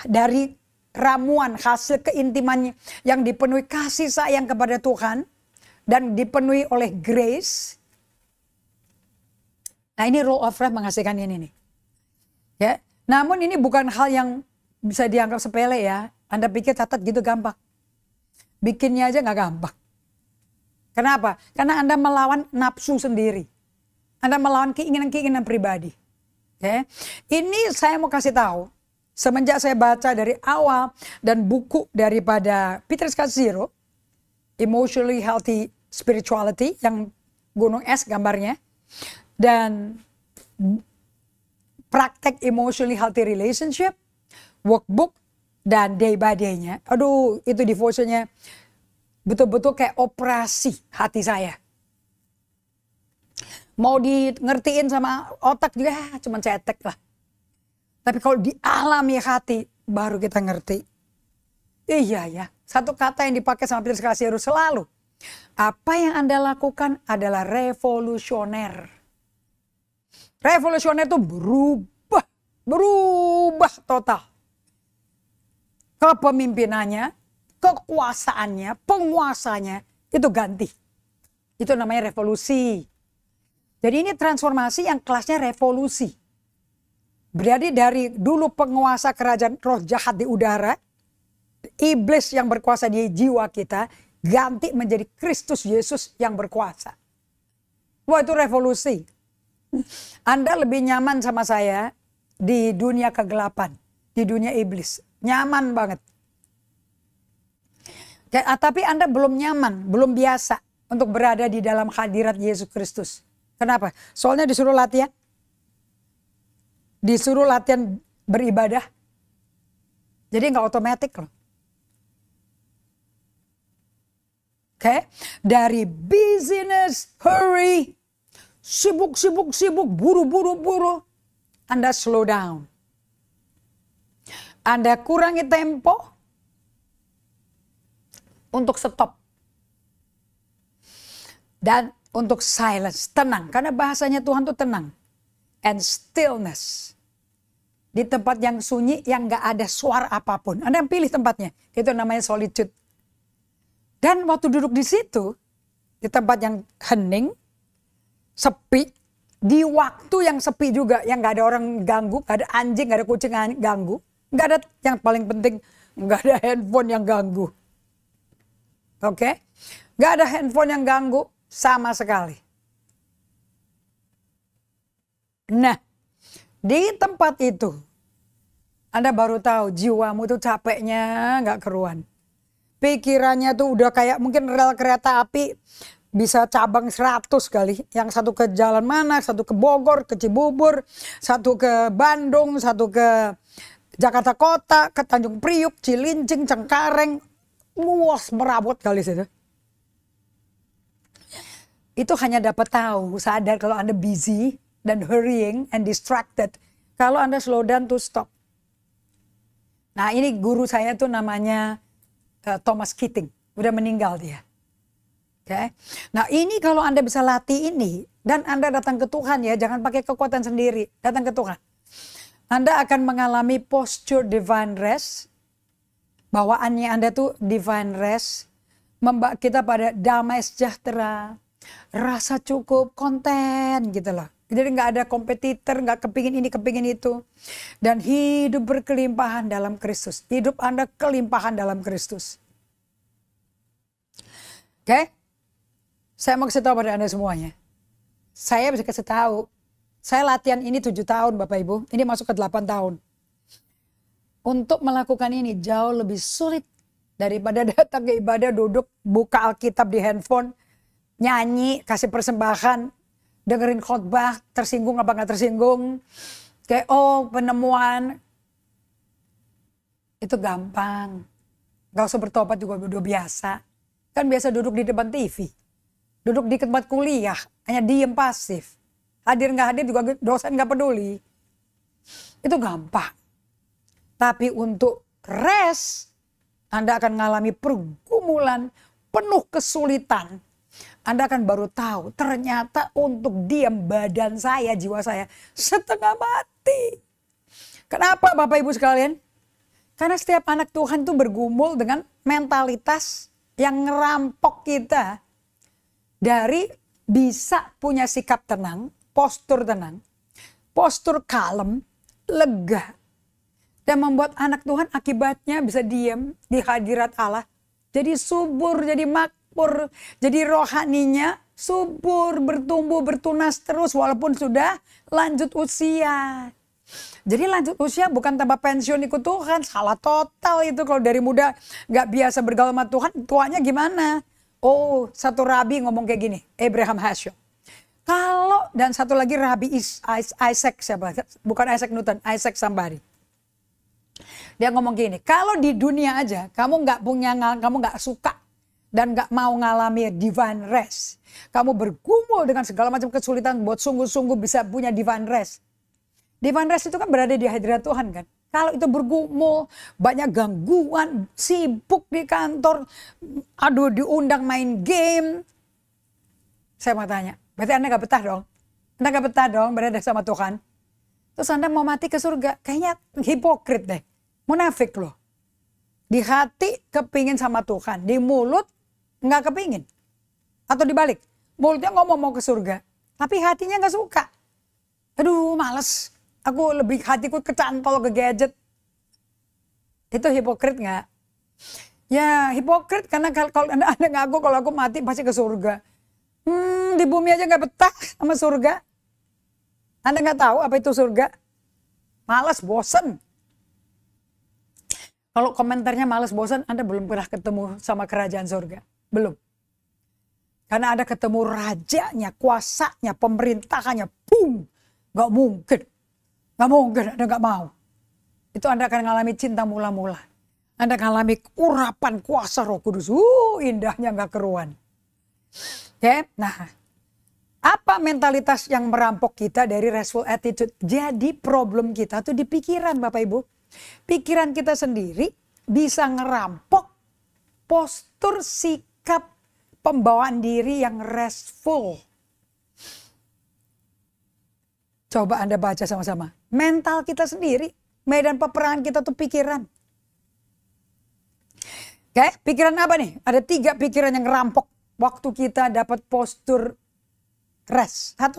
A: dari ramuan hasil keintimannya yang dipenuhi kasih sayang kepada Tuhan dan dipenuhi oleh grace. Nah ini rule of life menghasilkan ini nih. Ya, namun ini bukan hal yang bisa dianggap sepele ya. Anda pikir catat gitu gampang. Bikinnya aja nggak gampang. Kenapa? Karena Anda melawan nafsu sendiri. Anda melawan keinginan-keinginan pribadi. Okay? Ini saya mau kasih tahu. Semenjak saya baca dari awal dan buku daripada Peter Scazzero, Emotionally Healthy Spirituality, yang gunung es gambarnya, dan praktek Emotionally Healthy Relationship, workbook, dan day by day-nya. Aduh, itu devotionnya betul-betul kayak operasi hati saya. Mau di ngertiin sama otak juga cuma cetek lah. Tapi kalau dialami hati baru kita ngerti. Iya ya, satu kata yang dipakai sama Peter Scazzero selalu. Apa yang Anda lakukan adalah revolusioner. Revolusioner itu berubah total. Kepemimpinannya, kekuasaannya, penguasanya itu ganti. Itu namanya revolusi. Jadi ini transformasi yang kelasnya revolusi. Berarti dari dulu penguasa kerajaan roh jahat di udara, iblis yang berkuasa di jiwa kita, ganti menjadi Kristus Yesus yang berkuasa. Wah itu revolusi. Anda lebih nyaman sama saya di dunia kegelapan, di dunia iblis. Nyaman banget. Tapi Anda belum nyaman, belum biasa untuk berada di dalam hadirat Yesus Kristus. Kenapa? Soalnya disuruh latihan. Disuruh latihan beribadah. Jadi nggak otomatis loh. Oke, dari busyness, hurry, sibuk, buru, Anda slow down. Anda kurangi tempo untuk stop. Dan untuk silence, tenang. Karena bahasanya Tuhan tuh tenang. And stillness. Di tempat yang sunyi, yang gak ada suara apapun. Anda yang pilih tempatnya. Itu namanya solitude. Dan waktu duduk di situ, di tempat yang hening, sepi, di waktu yang sepi juga, yang gak ada orang ganggu, gak ada anjing, gak ada kucing ganggu, gak ada, yang paling penting, gak ada handphone yang ganggu. Oke? Gak ada handphone yang ganggu sama sekali. Nah, di tempat itu, Anda baru tahu jiwamu tuh capeknya gak keruan. Pikirannya tuh udah kayak mungkin rel kereta api bisa cabang 100 kali. Yang satu ke jalan mana, satu ke Bogor, ke Cibubur, satu ke Bandung, satu ke Jakarta Kota, ke Tanjung Priuk, Cilincing, Cengkareng. Luas merabot kali situ. Itu hanya dapat tahu, sadar kalau Anda busy dan hurrying and distracted. Kalau Anda slow down to stop. Nah ini guru saya tuh namanya Thomas Keating, udah meninggal dia. Okay. Nah ini kalau Anda bisa latih ini dan Anda datang ke Tuhan ya, jangan pakai kekuatan sendiri, datang ke Tuhan. Anda akan mengalami posture divine rest, bawaannya Anda tuh divine rest, membawa kita pada damai sejahtera, rasa cukup, konten gitu loh. Jadi nggak ada kompetitor, nggak kepingin ini, kepingin itu. Dan hidup berkelimpahan dalam Kristus. Hidup Anda kelimpahan dalam Kristus. Oke? Saya mau kasih tahu pada Anda semuanya. Saya bisa kasih tahu. Saya latihan ini 7 tahun Bapak Ibu. Ini masuk ke 8 tahun. Untuk melakukan ini jauh lebih sulit daripada datang ke ibadah, duduk, buka Alkitab di handphone, nyanyi, kasih persembahan, dengerin khotbah, tersinggung apa nggak tersinggung, kayak penemuan, itu gampang, nggak usah bertobat juga udah biasa, kan biasa duduk di depan TV, duduk di tempat kuliah, hanya diem pasif, hadir nggak hadir juga dosen nggak peduli, itu gampang, tapi untuk rest, Anda akan mengalami pergumulan penuh kesulitan. Anda akan baru tahu ternyata untuk diam badan saya, jiwa saya setengah mati. Kenapa Bapak Ibu sekalian? Karena setiap anak Tuhan itu bergumul dengan mentalitas yang ngerampok kita dari bisa punya sikap tenang, postur tenang, postur kalem, lega. Dan membuat anak Tuhan akibatnya bisa diam di hadirat Allah. Jadi subur, jadi makmur, jadi rohaninya subur, bertumbuh, bertunas terus walaupun sudah lanjut usia. Jadi lanjut usia bukan tambah pensiun ikut Tuhan, salah total itu kalau dari muda gak biasa bergaul sama Tuhan, tuanya gimana? Oh, satu rabi ngomong kayak gini, Abraham Hasyo. Kalau, dan satu lagi rabi Isaac siapa? Bukan Isaac Newton, Isaac somebody. Dia ngomong gini, kalau di dunia aja kamu kamu nggak suka dan nggak mau ngalami divine rest, kamu bergumul dengan segala macam kesulitan buat sungguh-sungguh bisa punya divine rest. Divine rest itu kan berada di hadirat Tuhan kan. Kalau itu bergumul, banyak gangguan, sibuk di kantor, aduh diundang main game. Saya mau tanya, berarti Anda gak betah dong? Anda gak betah dong berada sama Tuhan? Terus Anda mau mati ke surga, kayaknya hipokrit deh. Munafik loh. Di hati kepingin sama Tuhan, di mulut gak kepingin. Atau dibalik, mulutnya ngomong mau ke surga, tapi hatinya gak suka. Aduh males, aku lebih hatiku kecantol ke gadget. Itu hipokrit gak? Ya hipokrit karena kalau anda ngaku kalau aku mati pasti ke surga. Di bumi aja gak betah sama surga. Anda gak tahu apa itu surga? Males, bosen. Kalau komentarnya males, bosen, Anda belum pernah ketemu sama kerajaan surga. Belum. Karena Anda ketemu rajanya, kuasanya, pemerintahannya. Boom. Gak mungkin. Gak mungkin Anda gak mau. Itu Anda akan mengalami cinta mula-mula. Anda akan mengalami urapan kuasa Roh Kudus. Indahnya gak keruan. Oke, nah. Apa mentalitas yang merampok kita dari restful attitude? Jadi problem kita tuh di pikiran Bapak Ibu. Pikiran kita sendiri bisa ngerampok postur sikap pembawaan diri yang restful. Coba Anda baca sama-sama. Mental kita sendiri, medan peperangan kita tuh pikiran. Oke, pikiran apa nih? Ada 3 pikiran yang ngerampok waktu kita dapat postur rest. 1.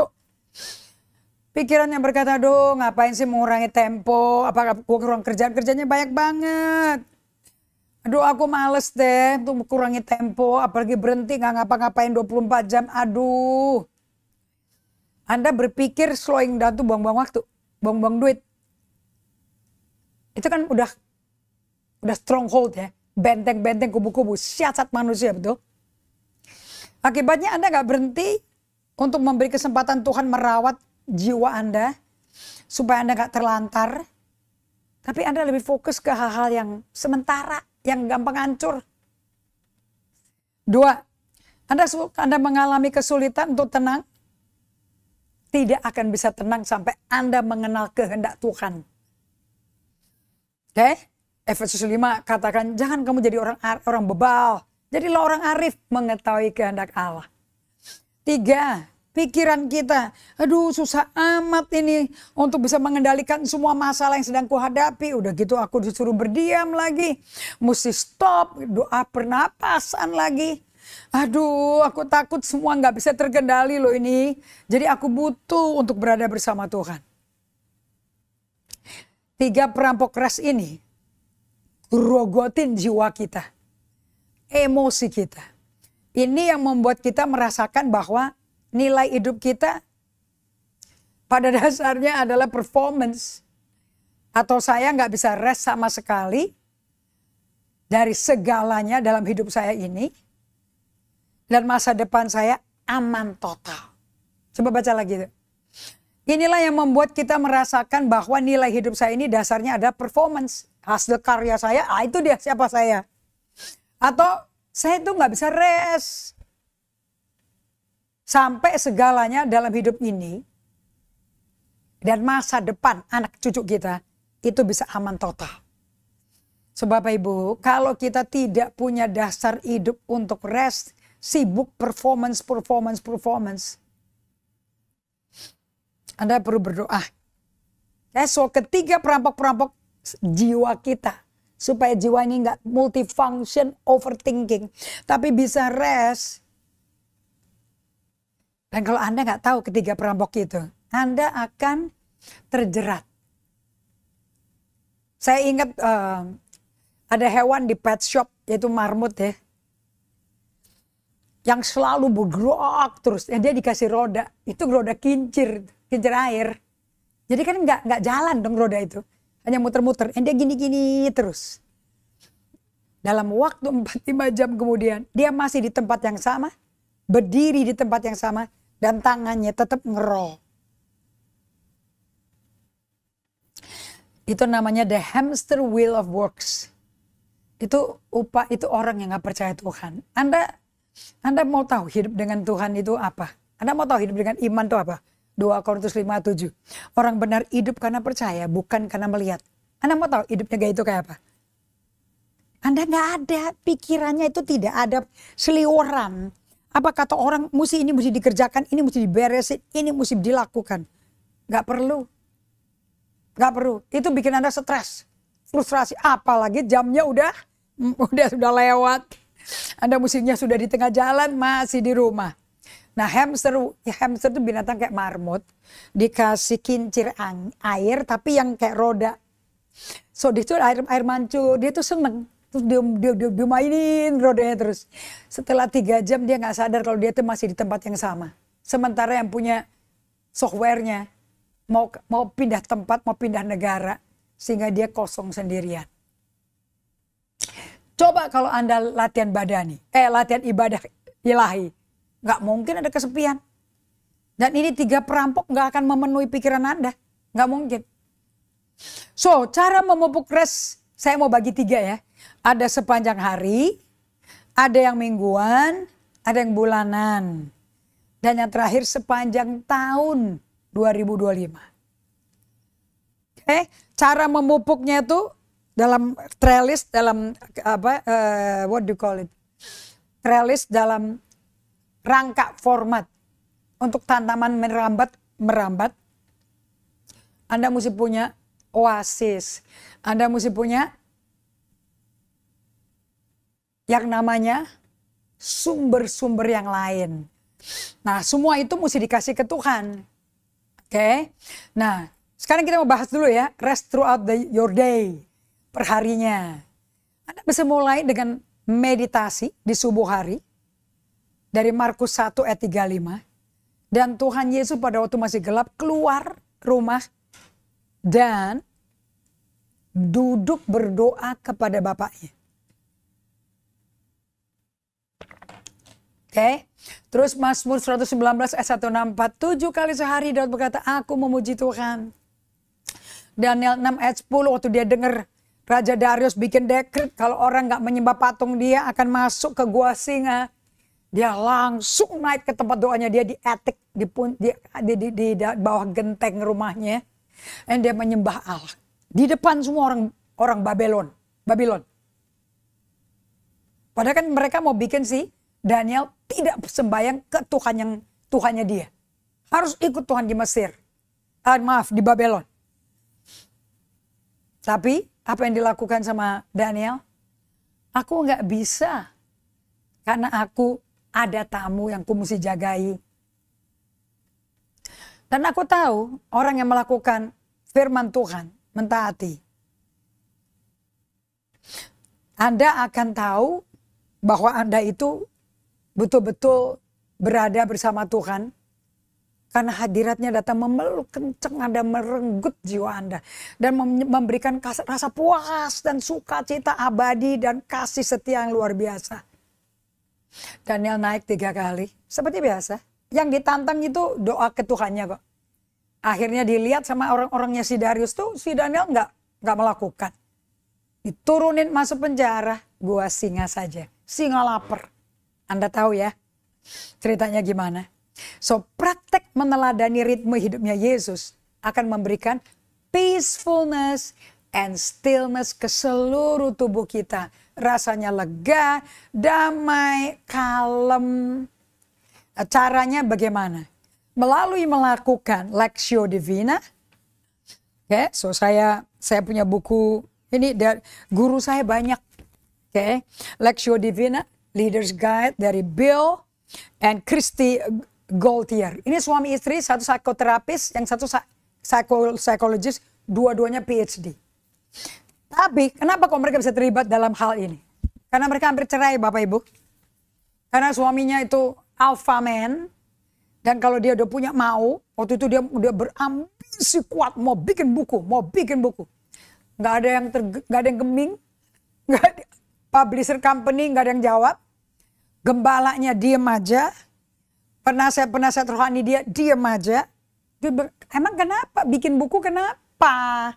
A: Pikiran yang berkata, aduh ngapain sih mengurangi tempo, apakah gue kurang kerjanya banyak banget. Aduh aku males deh untuk mengurangi tempo, apalagi berhenti gak ngapa-ngapain 24 jam, aduh. Anda berpikir slowing down tuh buang-buang waktu, buang-buang duit. Itu kan udah stronghold ya, benteng-benteng kubu-kubu, siasat manusia betul. Akibatnya Anda gak berhenti untuk memberi kesempatan Tuhan merawat jiwa Anda supaya Anda gak terlantar, tapi Anda lebih fokus ke hal-hal yang sementara, yang gampang hancur. 2, Anda mengalami kesulitan untuk tenang, tidak akan bisa tenang sampai Anda mengenal kehendak Tuhan. Oke, Efesus 5 katakan jangan kamu jadi orang bebal, jadilah orang arif mengetahui kehendak Allah. 3, pikiran kita, aduh susah amat ini untuk bisa mengendalikan semua masalah yang sedang kuhadapi. Udah gitu aku disuruh berdiam lagi. Mesti stop, doa pernapasan lagi. Aduh aku takut semua gak bisa terkendali loh ini. Jadi aku butuh untuk berada bersama Tuhan. 3 perampok keras ini grogotin jiwa kita. Emosi kita. Ini yang membuat kita merasakan bahwa nilai hidup kita pada dasarnya adalah performance. Atau saya nggak bisa rest sama sekali dari segalanya dalam hidup saya ini. Dan masa depan saya aman total. Coba baca lagi. Inilah yang membuat kita merasakan bahwa nilai hidup saya ini dasarnya ada performance. Hasil karya saya, itu dia siapa saya. Atau saya itu nggak bisa rest. Sampai segalanya dalam hidup ini dan masa depan anak cucu kita itu bisa aman total. Sebab Bapak Ibu, kalau kita tidak punya dasar hidup untuk rest, sibuk performance, Anda perlu berdoa. So ketiga perampok-perampok jiwa kita. Supaya jiwa ini nggak multifunction overthinking. Tapi bisa rest. Dan kalau Anda nggak tahu ketiga perampok itu, Anda akan terjerat. Saya ingat ada hewan di pet shop, yaitu marmut ya. Yang selalu bergerak terus. Dia dikasih roda, itu roda kincir air. Jadi kan nggak jalan dong roda itu. Hanya muter-muter, dia gini-gini terus. Dalam waktu 4-5 jam kemudian, dia masih di tempat yang sama, berdiri di tempat yang sama, dan tangannya tetap ngerol. Itu namanya the hamster wheel of works. Itu orang yang gak percaya Tuhan. Anda mau tahu hidup dengan Tuhan itu apa? Anda mau tahu hidup dengan iman itu apa? 2 Korintus 5:7. Orang benar hidup karena percaya, bukan karena melihat. Anda mau tahu hidupnya kayak itu kayak apa? Anda gak ada, pikirannya itu tidak ada seliuran. Apa kata orang, ini mesti dikerjakan, ini mesti diberesin, ini mesti dilakukan. Gak perlu. Gak perlu. Itu bikin Anda stres, frustrasi. Apalagi jamnya sudah lewat. Anda mestinya sudah di tengah jalan, masih di rumah. Nah hamster itu binatang kayak marmut. Dikasih kincir air, tapi yang kayak roda. So itu air mancur, dia tuh seneng. Terus dia mainin rodanya terus. Setelah 3 jam dia gak sadar kalau dia tuh masih di tempat yang sama. Sementara yang punya softwarenya mau pindah tempat, mau pindah negara, sehingga dia kosong sendirian. Coba kalau Anda latihan badani, latihan ibadah ilahi, nggak mungkin ada kesepian. Dan ini 3 perampok nggak akan memenuhi pikiran Anda, nggak mungkin. So, cara memupuk rest, saya mau bagi 3 ya. Ada sepanjang hari, ada yang mingguan, ada yang bulanan. Dan yang terakhir sepanjang tahun 2025. Oke, cara memupuknya itu dalam trellis, dalam what do you call it? Trellis dalam rangka format untuk tanaman merambat. Anda mesti punya oasis. Anda mesti punya yang namanya sumber-sumber yang lain. Nah, semua itu mesti dikasih ke Tuhan. Oke. Nah, sekarang kita mau bahas dulu ya, rest throughout your day, perharinya. Anda bisa mulai dengan meditasi di subuh hari dari Markus 1 ayat 35. Dan Tuhan Yesus pada waktu masih gelap keluar rumah dan duduk berdoa kepada Bapaknya. Oke. Terus Mazmur 119 ayat 164, 7 kali sehari Daud berkata, aku memuji Tuhan. Daniel 6 ayat 10 waktu dia dengar Raja Darius bikin dekret kalau orang gak menyembah patung dia akan masuk ke gua singa. Dia langsung naik ke tempat doanya, dia di attic, di bawah genteng rumahnya. Dan dia menyembah Allah. Di depan semua orang Babylon. Padahal kan mereka mau bikin si Daniel tidak sembahyang ke Tuhan yang Tuhannya dia. Harus ikut Tuhan di Mesir. Di Babylon. Tapi apa yang dilakukan sama Daniel? Aku nggak bisa. Karena aku ada tamu yang ku mesti jagai. Dan aku tahu orang yang melakukan firman Tuhan, mentaati. Anda akan tahu bahwa Anda itu betul-betul berada bersama Tuhan. Karena hadiratnya datang memeluk kencang Anda, merenggut jiwa Anda. Dan memberikan rasa puas dan sukacita abadi dan kasih setia yang luar biasa. Daniel naik 3 kali. Seperti biasa. Yang ditantang itu doa ke Tuhannya kok. Akhirnya dilihat sama orang-orangnya si Darius tuh, si Daniel nggak melakukan. Diturunin masuk penjara, gua singa saja. Singa lapar. Anda tahu ya ceritanya gimana? So, praktek meneladani ritme hidupnya Yesus akan memberikan peacefulness and stillness ke seluruh tubuh kita. Rasanya lega, damai, kalem. Caranya bagaimana? Melalui melakukan Lectio Divina. Oke, so saya punya buku ini dari guru saya banyak. Oke, Lectio Divina, Leader's Guide dari Bill and Christy Gaultier. Ini suami istri, satu psikoterapis, yang satu psikologis, dua-duanya PhD. Tapi kenapa kok mereka bisa terlibat dalam hal ini? Karena mereka hampir cerai Bapak Ibu. Karena suaminya itu alpha man. Dan kalau dia udah punya waktu itu dia udah berambisi kuat mau bikin buku. Gak ada yang geming. Gak ada, publisher company gak ada yang jawab. Gembalanya diem aja. Penasihat rohani dia diem aja. Emang kenapa? Bikin buku kenapa?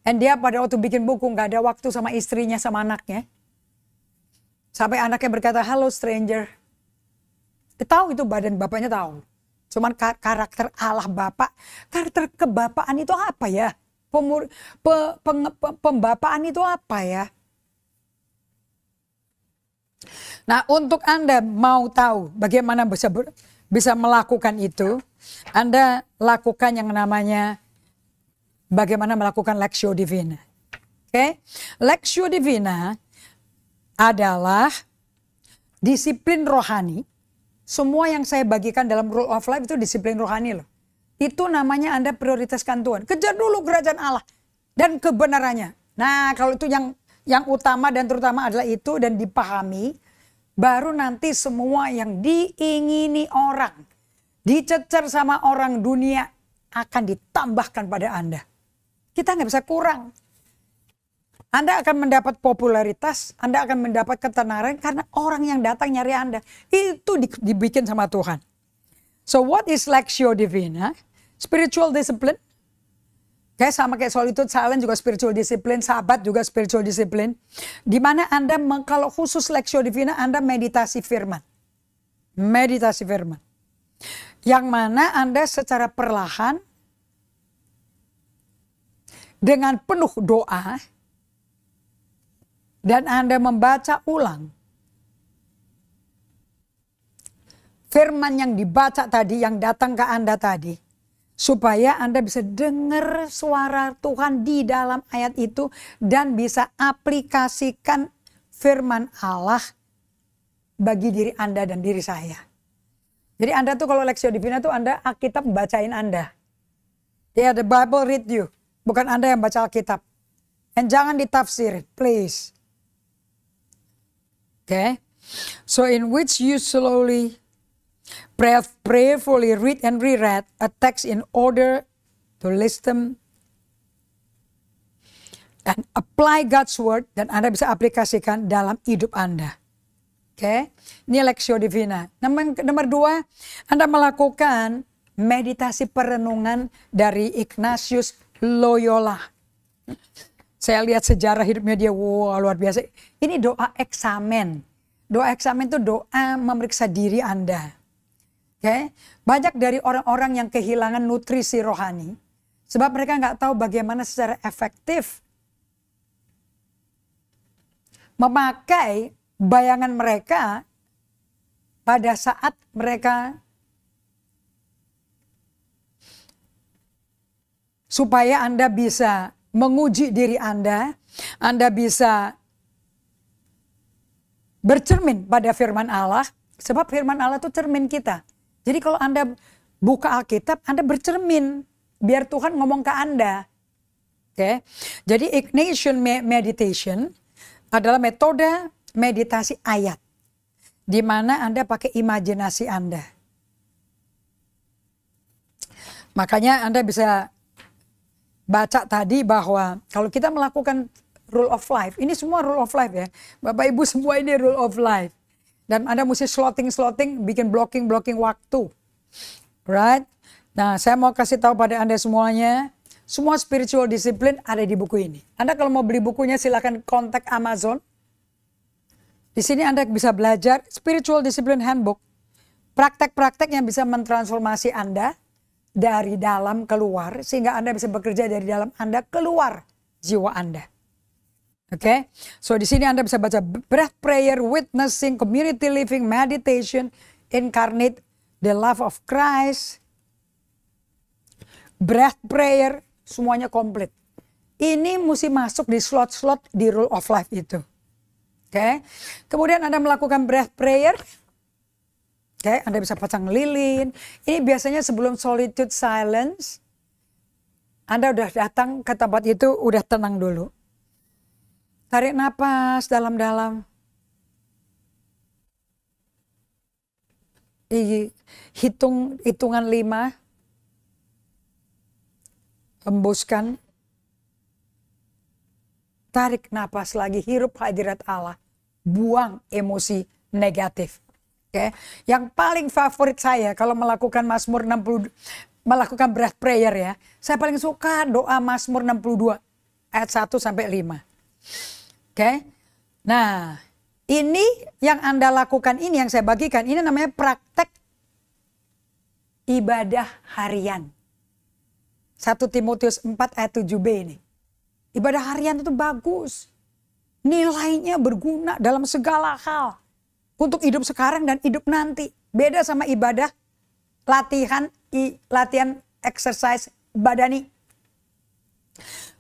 A: Dan dia pada waktu bikin buku gak ada waktu sama istrinya sama anaknya. Sampai anaknya berkata, halo stranger. Dia tahu itu badan bapaknya tahu. Cuman karakter Allah Bapak, karakter kebapaan itu apa ya? Pembapaan itu apa ya? Nah, untuk Anda mau tahu bagaimana bisa melakukan itu, Anda lakukan yang namanya bagaimana melakukan Lectio Divina. Oke? Lectio Divina adalah disiplin rohani. Semua yang saya bagikan dalam Rule of Life itu disiplin rohani loh. Itu namanya Anda prioritaskan Tuhan. Kejar dulu kerajaan Allah dan kebenarannya. Nah, kalau itu yang utama dan terutama adalah itu dan dipahami, baru nanti semua yang diingini orang, dicecer sama orang dunia, akan ditambahkan pada Anda. Kita nggak bisa kurang. Anda akan mendapat popularitas, Anda akan mendapat ketenaran karena orang yang datang nyari Anda. Itu dibikin sama Tuhan. So what is Lectio Divina? Spiritual discipline. Kayak sama kayak solitude silence juga spiritual discipline, sabat juga spiritual discipline. Dimana Anda, kalau khusus Lectio Divina, Anda meditasi firman. Meditasi firman. Yang mana Anda secara perlahan, dengan penuh doa, dan Anda membaca ulang firman yang dibaca tadi, yang datang ke Anda tadi, supaya Anda bisa dengar suara Tuhan di dalam ayat itu dan bisa aplikasikan firman Allah bagi diri Anda dan diri saya. Jadi Anda tuh kalau Lectio Divina tuh Anda Alkitab membacain Anda. Ya, the Bible read you, bukan Anda yang baca Alkitab. Dan jangan ditafsir, please. Okay, so in which you slowly, prayerfully read and reread a text in order to listen and apply God's word, dan Anda bisa aplikasikan dalam hidup Anda. Okay, ini Lectio Divina. Nomor 2, Anda melakukan meditasi perenungan dari Ignatius Loyola. Saya lihat sejarah hidupnya dia, wow, luar biasa. Ini doa eksamen. Doa eksamen itu doa memeriksa diri Anda. Okay? Banyak dari orang-orang yang kehilangan nutrisi rohani. Sebab mereka nggak tahu bagaimana secara efektif memakai bayangan mereka pada saat mereka supaya Anda bisa menguji diri Anda bisa bercermin pada firman Allah, sebab firman Allah itu cermin kita. Jadi kalau Anda buka Alkitab, Anda bercermin, biar Tuhan ngomong ke Anda. Oke, jadi Ignatian meditation adalah metode meditasi ayat, di mana Anda pakai imajinasi Anda. Makanya Anda bisa baca tadi bahwa kalau kita melakukan rule of life, ini semua rule of life ya. Bapak Ibu semua ini rule of life. Dan Anda mesti slotting, bikin blocking waktu. Right? Nah, saya mau kasih tahu pada Anda semuanya, semua spiritual discipline ada di buku ini. Anda kalau mau beli bukunya silakan kontak Amazon. Di sini Anda bisa belajar spiritual discipline handbook. Praktek-praktek yang bisa mentransformasi Anda dari dalam keluar, sehingga Anda bisa bekerja dari dalam Anda keluar jiwa Anda. Oke, so di sini Anda bisa baca breath prayer, witnessing, community living, meditation, incarnate the love of Christ, breath prayer, semuanya komplit. Ini mesti masuk di slot-slot di rule of life itu. Oke, kemudian Anda melakukan breath prayer. Oke, Anda bisa pasang lilin. Ini biasanya sebelum solitude silence, Anda udah datang ke tempat itu, udah tenang dulu. Tarik napas dalam-dalam. Hitungan 5. Hembuskan. Tarik napas lagi, hirup hadirat Allah. Buang emosi negatif. Oke. Yang paling favorit saya kalau melakukan Mazmur 60, melakukan breath prayer ya. Saya paling suka doa Mazmur 62 ayat 1 sampai 5. Oke. Nah, ini yang Anda lakukan, ini yang saya bagikan, ini namanya praktek ibadah harian. 1 Timotius 4 ayat 7b ini. Ibadah harian itu bagus. Nilainya berguna dalam segala hal. Untuk hidup sekarang dan hidup nanti. Beda sama ibadah latihan exercise badani.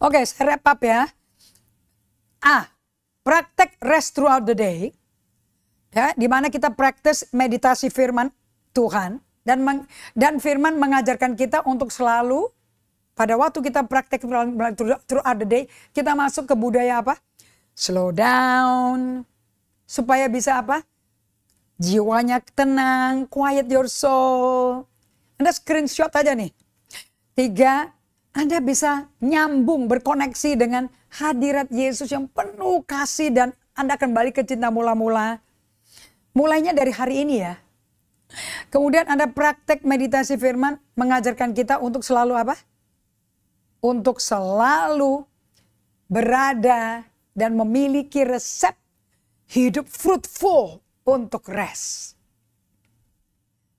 A: Oke, saya wrap up ya. Praktek rest throughout the day. Ya, di mana kita praktis meditasi firman Tuhan. Dan firman mengajarkan kita untuk selalu, pada waktu kita praktek throughout the day, kita masuk ke budaya apa? Slow down. Supaya bisa apa? Jiwanya tenang, quiet your soul. Anda screenshot aja nih. 3, Anda bisa nyambung, berkoneksi dengan hadirat Yesus yang penuh kasih dan Anda akan balik ke cinta mula-mula. Mulainya dari hari ini ya. Kemudian Anda praktek meditasi firman mengajarkan kita untuk selalu apa? Untuk selalu berada dan memiliki resep hidup fruitful untuk rest.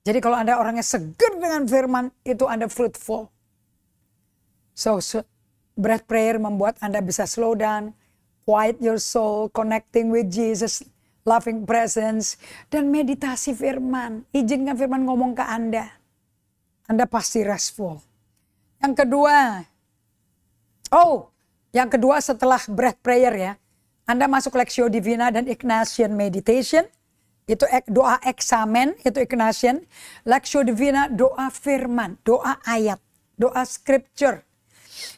A: Jadi kalau Anda orangnya seger dengan firman, itu Anda fruitful. So breath prayer membuat Anda bisa slow down, quiet your soul, connecting with Jesus, loving presence, dan meditasi firman. Izinkan firman ngomong ke Anda. Anda pasti restful. Yang kedua setelah breath prayer ya, Anda masuk Lectio Divina dan Ignatian Meditation. Itu doa eksamen, itu Ignatian. Lectio Divina doa firman, doa ayat, doa scripture.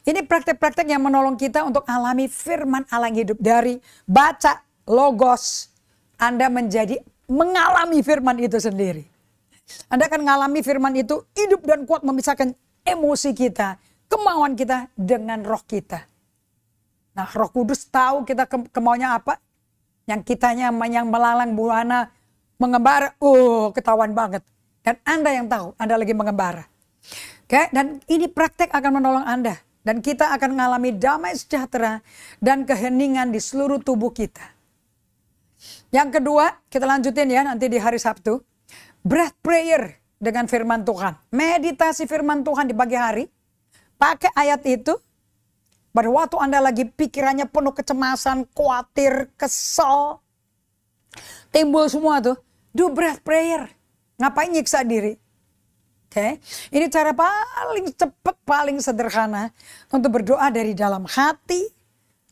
A: Ini praktek-praktek yang menolong kita untuk alami firman Allah yang hidup. Dari baca logos, Anda mengalami firman itu sendiri. Anda akan mengalami firman itu hidup dan kuat memisahkan emosi kita, kemauan kita dengan roh kita. Nah, Roh Kudus tahu kita kemauannya apa. Yang kitanya yang melalang buana mengembara, ketahuan banget. Dan Anda yang tahu, Anda lagi mengembara. Oke, dan ini praktek akan menolong Anda. Dan kita akan mengalami damai sejahtera dan keheningan di seluruh tubuh kita. Yang kedua, kita lanjutin ya nanti di hari Sabtu. Breath prayer dengan firman Tuhan. Meditasi firman Tuhan di pagi hari. Pakai ayat itu. Pada waktu Anda lagi pikirannya penuh kecemasan, khawatir, kesel. Timbul semua tuh. Do breath prayer. Ngapain nyiksa diri? Oke, ini cara paling cepat, paling sederhana untuk berdoa dari dalam hati.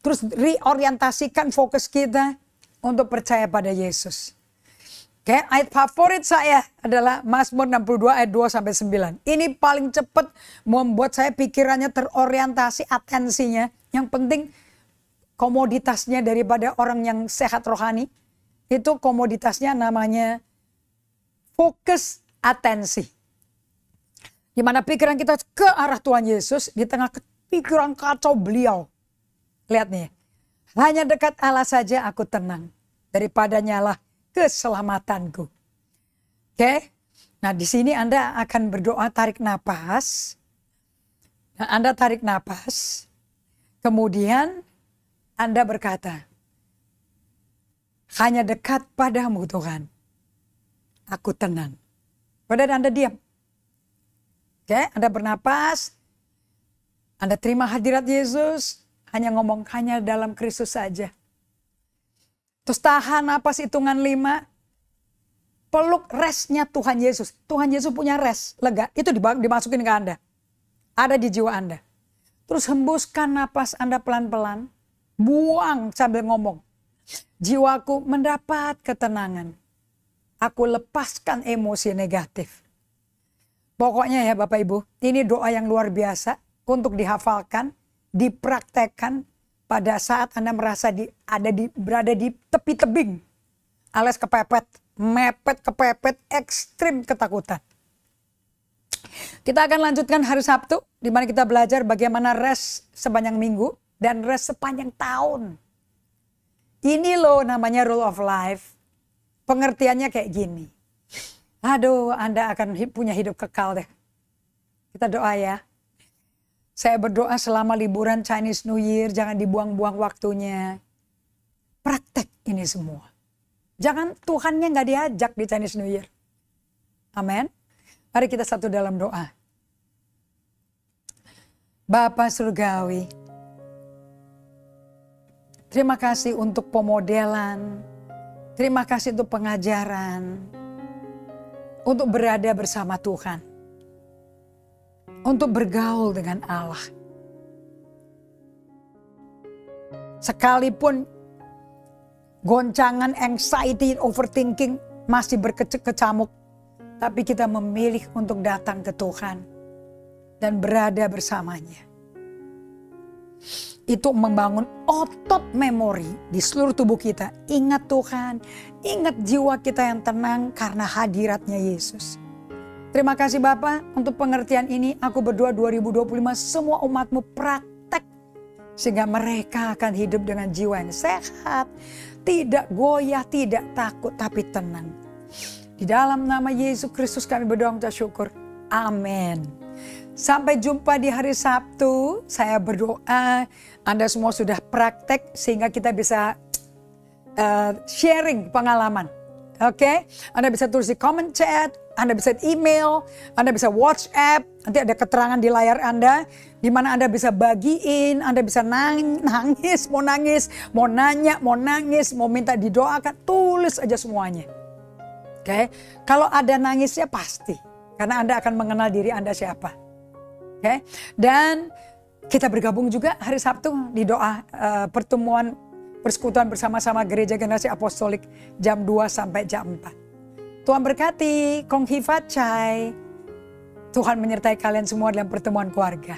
A: Terus reorientasikan fokus kita untuk percaya pada Yesus. Oke, ayat favorit saya adalah Mazmur 62 ayat 2-9. Ini paling cepat membuat saya pikirannya terorientasi, atensinya. Yang penting komoditasnya daripada orang yang sehat rohani. Itu komoditasnya namanya fokus atensi. Di mana pikiran kita ke arah Tuhan Yesus di tengah pikiran kacau beliau. Lihat nih, hanya dekat Allah saja aku tenang. Daripadanya lah keselamatanku. Oke, nah di sini Anda akan berdoa tarik napas. Nah, Anda tarik napas, kemudian Anda berkata, hanya dekat padamu Tuhan, aku tenang. Padahal Anda diam. Oke, Anda bernapas, Anda terima hadirat Yesus, hanya ngomong hanya dalam Kristus saja. Terus tahan napas hitungan 5, peluk restnya Tuhan Yesus. Tuhan Yesus punya rest, lega, itu dimasukin ke Anda. Ada di jiwa Anda. Terus hembuskan napas Anda pelan-pelan, buang sambil ngomong. Jiwaku mendapat ketenangan. Aku lepaskan emosi negatif. Pokoknya ya Bapak Ibu, ini doa yang luar biasa untuk dihafalkan, dipraktekkan pada saat Anda merasa berada di tepi tebing. Alias kepepet, mepet, kepepet, ekstrim ketakutan. Kita akan lanjutkan hari Sabtu, di mana kita belajar bagaimana rest sepanjang minggu dan rest sepanjang tahun. Ini loh namanya rule of life. Pengertiannya kayak gini. Aduh, Anda akan punya hidup kekal deh. Kita doa ya. Saya berdoa selama liburan Chinese New Year, jangan dibuang-buang waktunya. Praktek ini semua. Jangan Tuhannya gak diajak di Chinese New Year. Amin. Mari kita satu dalam doa. Bapa Surgawi, terima kasih untuk pemodelan, terima kasih untuk pengajaran, untuk berada bersama Tuhan, untuk bergaul dengan Allah. Sekalipun goncangan, anxiety, overthinking masih berkecamuk, tapi kita memilih untuk datang ke Tuhan dan berada bersamanya. Itu membangun otot memori di seluruh tubuh kita. Ingat Tuhan, ingat jiwa kita yang tenang karena hadiratnya Yesus. Terima kasih Bapa untuk pengertian ini. Aku berdoa 2025 semua umat-Mu praktek. Sehingga mereka akan hidup dengan jiwa yang sehat. Tidak goyah, tidak takut, tapi tenang. Di dalam nama Yesus Kristus kami berdoa dan syukur. Amin. Sampai jumpa di hari Sabtu. Saya berdoa Anda semua sudah praktek sehingga kita bisa sharing pengalaman. Oke, Anda bisa tulis di comment chat, Anda bisa email, Anda bisa WhatsApp, nanti ada keterangan di layar Anda, di mana Anda bisa bagiin, Anda bisa nangis, mau nanya, mau nangis, mau minta didoakan, tulis aja semuanya. Oke, kalau ada nangisnya pasti, karena Anda akan mengenal diri Anda siapa. Oke, dan kita bergabung juga hari Sabtu di doa pertemuan persekutuan bersama-sama Gereja Generasi Apostolik jam 2 sampai jam 4. Tuhan berkati, Kong Hi Fat Chai. Tuhan menyertai kalian semua dalam pertemuan keluarga.